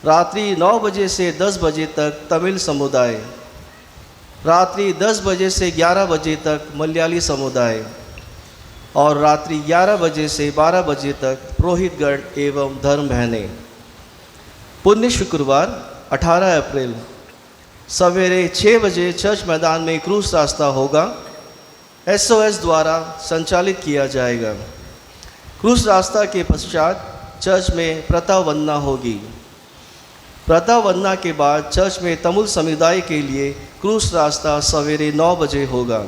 रात्रि 9 बजे से 10 बजे तक तमिल समुदाय। रात्रि 10 बजे से 11 बजे तक मलयाली समुदाय और रात्रि 11 बजे से 12 बजे तक पुरोहितगण एवं धर्म बहनें। पुण्य शुक्रवार 18 अप्रैल सवेरे 6 बजे चर्च मैदान में क्रूस रास्ता होगा। SOS द्वारा संचालित किया जाएगा। क्रूस रास्ता के पश्चात चर्च में प्रातः वंदना होगी। प्रातः वंदना के बाद चर्च में तमिल समुदाय के लिए क्रूस रास्ता सवेरे 9 बजे होगा।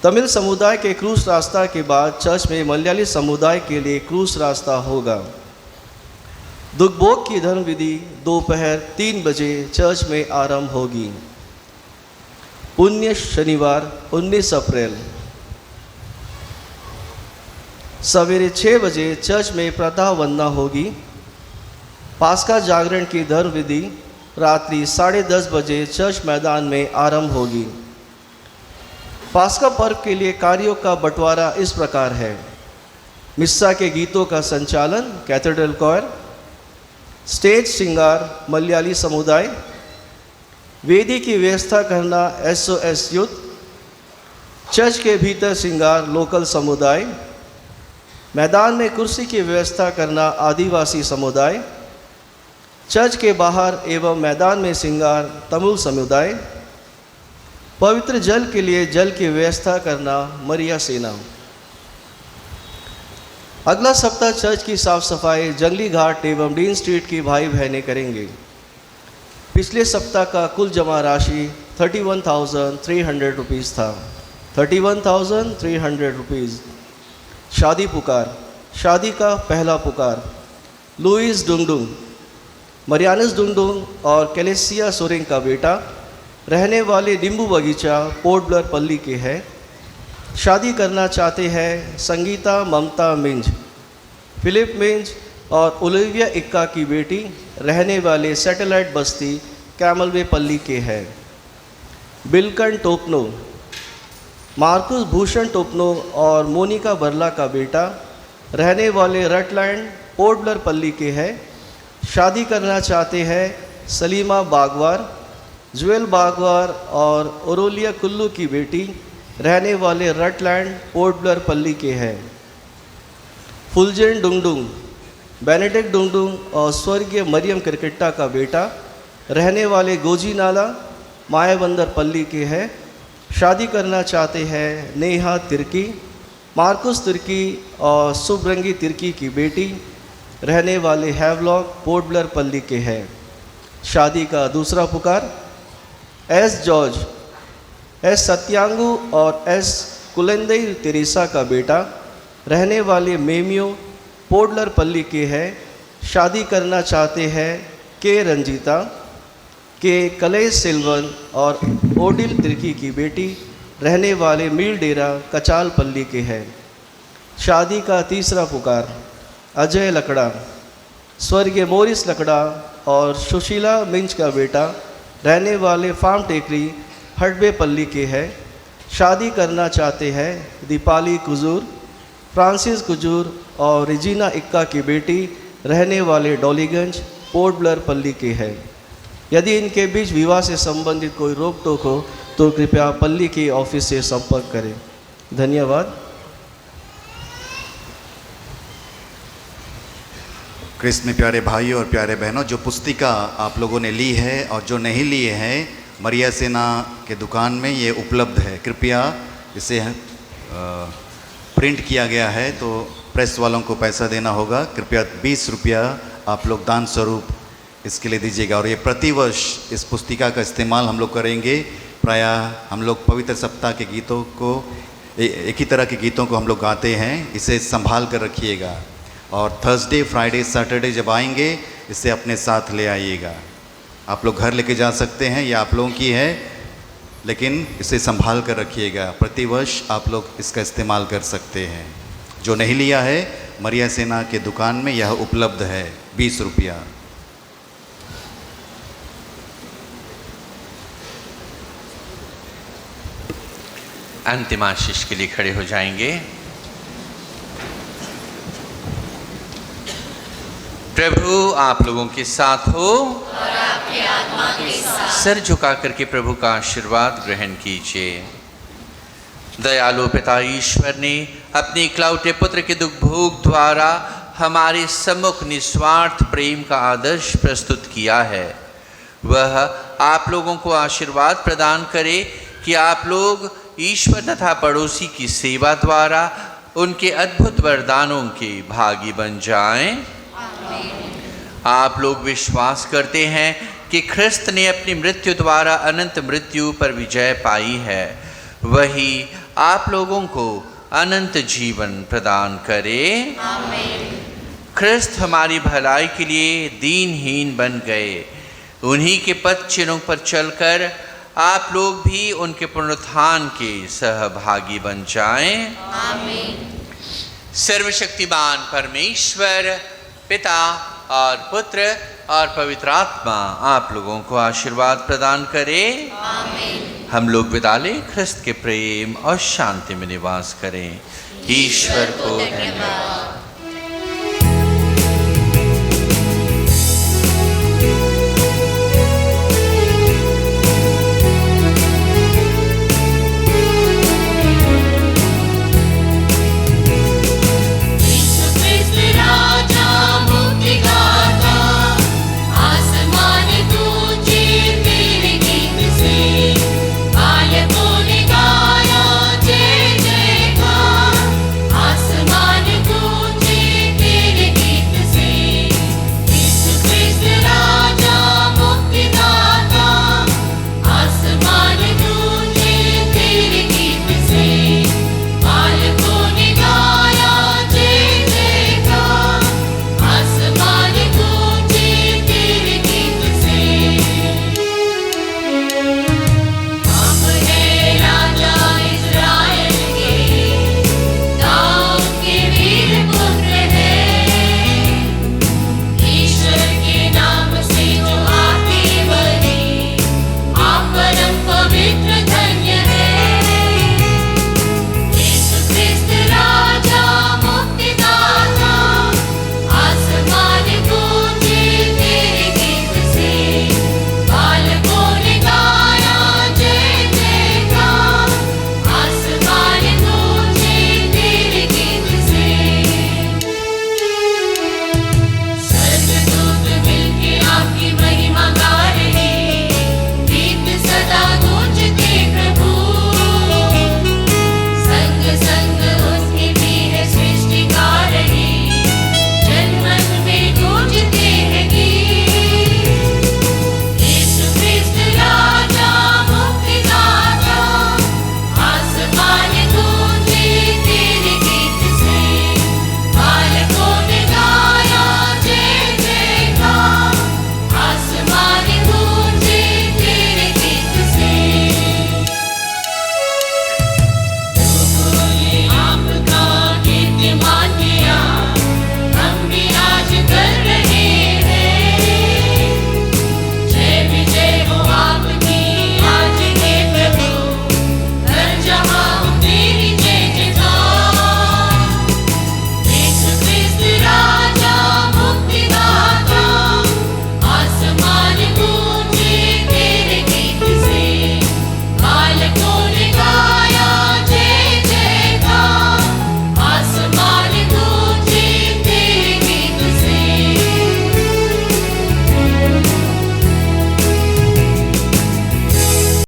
तमिल समुदाय के क्रूस रास्ता के बाद चर्च में मलयाली समुदाय के लिए क्रूस रास्ता होगा। दुखभोग की धर्म विधि दोपहर 3 बजे चर्च में आरंभ होगी। पुण्य शनिवार 19 अप्रैल सवेरे 6 बजे चर्च में प्रातः वंदना होगी। पास्का जागरण की धर्म विधि रात्रि 10:30 बजे चर्च मैदान में आरंभ होगी। पास्का पर्व के लिए कार्यों का बंटवारा इस प्रकार है। मिस्सा के गीतों का संचालन कैथेड्रल कॉयर, स्टेज श्रृंगार मलयाली समुदाय, वेदी की व्यवस्था करना SOS यूथ, चर्च के भीतर श्रृंगार लोकल समुदाय, मैदान में कुर्सी की व्यवस्था करना आदिवासी समुदाय, चर्च के बाहर एवं मैदान में श्रृंगार तमिल समुदाय, पवित्र जल के लिए जल की व्यवस्था करना मरिया सेना। अगला सप्ताह चर्च की साफ सफाई जंगली घाट एवं डीन स्ट्रीट की भाई बहनें करेंगे। पिछले सप्ताह का कुल जमा राशि 31,300 रुपीज़ था। 31,300 रुपीज़। शादी पुकार, शादी का पहला पुकार लुइस डुंगडुंग, मरियानस डुंगडुंग और कैलेसिया सोरेंग का बेटा, रहने वाले नींबू बगीचा पोर्ट ब्लेयर पल्ली के हैं। शादी करना चाहते हैं संगीता ममता मिंज, फिलिप मिंज और ओलिविया इक्का की बेटी, रहने वाले सैटेलाइट बस्ती कैमलवे पल्ली के हैं। बिलकन टोपनो, मार्कुस भूषण टोपनो और मोनिका बरला का बेटा, रहने वाले रटलैंड पोर्ट ब्लेयर पल्ली के हैं। शादी करना चाहते हैं सलीमा बागवार, जुएल बागवार और ओरोलिया कुल्लू की बेटी, रहने वाले रटलैंड पोर्ट ब्लेयर पल्ली के हैं। फुलजेन डुंगडुंग, बेनेडिक्ट डुंगडुंग और स्वर्गीय मरियम क्रिकेटा का बेटा, रहने वाले गोजी नाला मायाबंदर पल्ली के हैं। शादी करना चाहते हैं नेहा तिर्की, मार्कुस तिर्की और सुब्रंगी तिर्की की बेटी, रहने वाले हैवलॉक पोर्ट ब्लेयर पल्ली के हैं। शादी का दूसरा पुकार एस जॉर्ज, एस सत्यांगू और एस कुलेंदई तेरेसा का बेटा, रहने वाले मेमियो पोर्ट ब्लेयर पल्ली के हैं। शादी करना चाहते हैं के रंजीता, के कलेश सिल्वन और ओडिल तिर्की की बेटी, रहने वाले मील डेरा कचाल पल्ली के हैं। शादी का तीसरा पुकार अजय लकड़ा, स्वर्गीय मोरिस लकड़ा और सुशीला मिंज का बेटा, रहने वाले फार्म टेकरी हडबे पल्ली के हैं। शादी करना चाहते हैं दीपाली कुजूर, फ्रांसिस कुजूर और रिजीना इक्का की बेटी, रहने वाले डॉलीगंज पोर्ट ब्लेयर पल्ली के हैं। यदि इनके बीच विवाह से संबंधित कोई रोक टोक हो तो कृपया पल्ली के ऑफिस से संपर्क करें। धन्यवाद। क्रिस्त में प्यारे भाइयों और प्यारे बहनों, जो पुस्तिका आप लोगों ने ली है और जो नहीं लिए हैं, मरिया सेना के दुकान में ये उपलब्ध है। कृपया इसे प्रिंट किया गया है तो प्रेस वालों को पैसा देना होगा। कृपया 20 रुपया आप लोग दान स्वरूप इसके लिए दीजिएगा। और ये प्रतिवर्ष इस पुस्तिका का इस्तेमाल हम लोग करेंगे। प्रायः हम लोग पवित्र सप्ताह के गीतों को एक ही तरह के गीतों को हम लोग गाते हैं। इसे संभाल कर रखिएगा और थर्सडे, फ्राइडे, सैटरडे जब आएंगे इसे अपने साथ ले आइएगा। आप लोग घर लेके जा सकते हैं, या आप लोगों की है, लेकिन इसे संभाल कर रखिएगा। प्रतिवर्ष आप लोग इसका इस्तेमाल कर सकते हैं। जो नहीं लिया है, मरिया सेना के दुकान में यह उपलब्ध है, 20 रुपया। अंतिम आशीष के लिए खड़े हो जाएंगे। प्रभु आप लोगों के साथ हो और आपकी आत्मा के साथ। सर झुका करके प्रभु का आशीर्वाद ग्रहण कीजिए। दयालु पिता ईश्वर ने अपने इकलौते पुत्र के दुख भोग द्वारा हमारे सम्मुख निस्वार्थ प्रेम का आदर्श प्रस्तुत किया है। वह आप लोगों को आशीर्वाद प्रदान करे कि आप लोग ईश्वर तथा पड़ोसी की सेवा द्वारा उनके अद्भुत वरदानों के भागी बन जाएं। आप लोग विश्वास करते हैं कि ख्रिस्त ने अपनी मृत्यु द्वारा अनंत मृत्यु पर विजय पाई है। वही आप लोगों को अनंत जीवन प्रदान करे। ख्रिस्त हमारी भलाई के लिए दीनहीन बन गए। उन्हीं के पद चिन्हों पर चलकर आप लोग भी उनके पुनरुत्थान के सहभागी बन जाएं। सर्वशक्तिमान परमेश्वर पिता और पुत्र और पवित्र आत्मा आप लोगों को आशीर्वाद प्रदान करे। हम लोग विदा लें, ख्रिस्त के प्रेम और शांति में निवास करें। ईश्वर को धन्यवाद।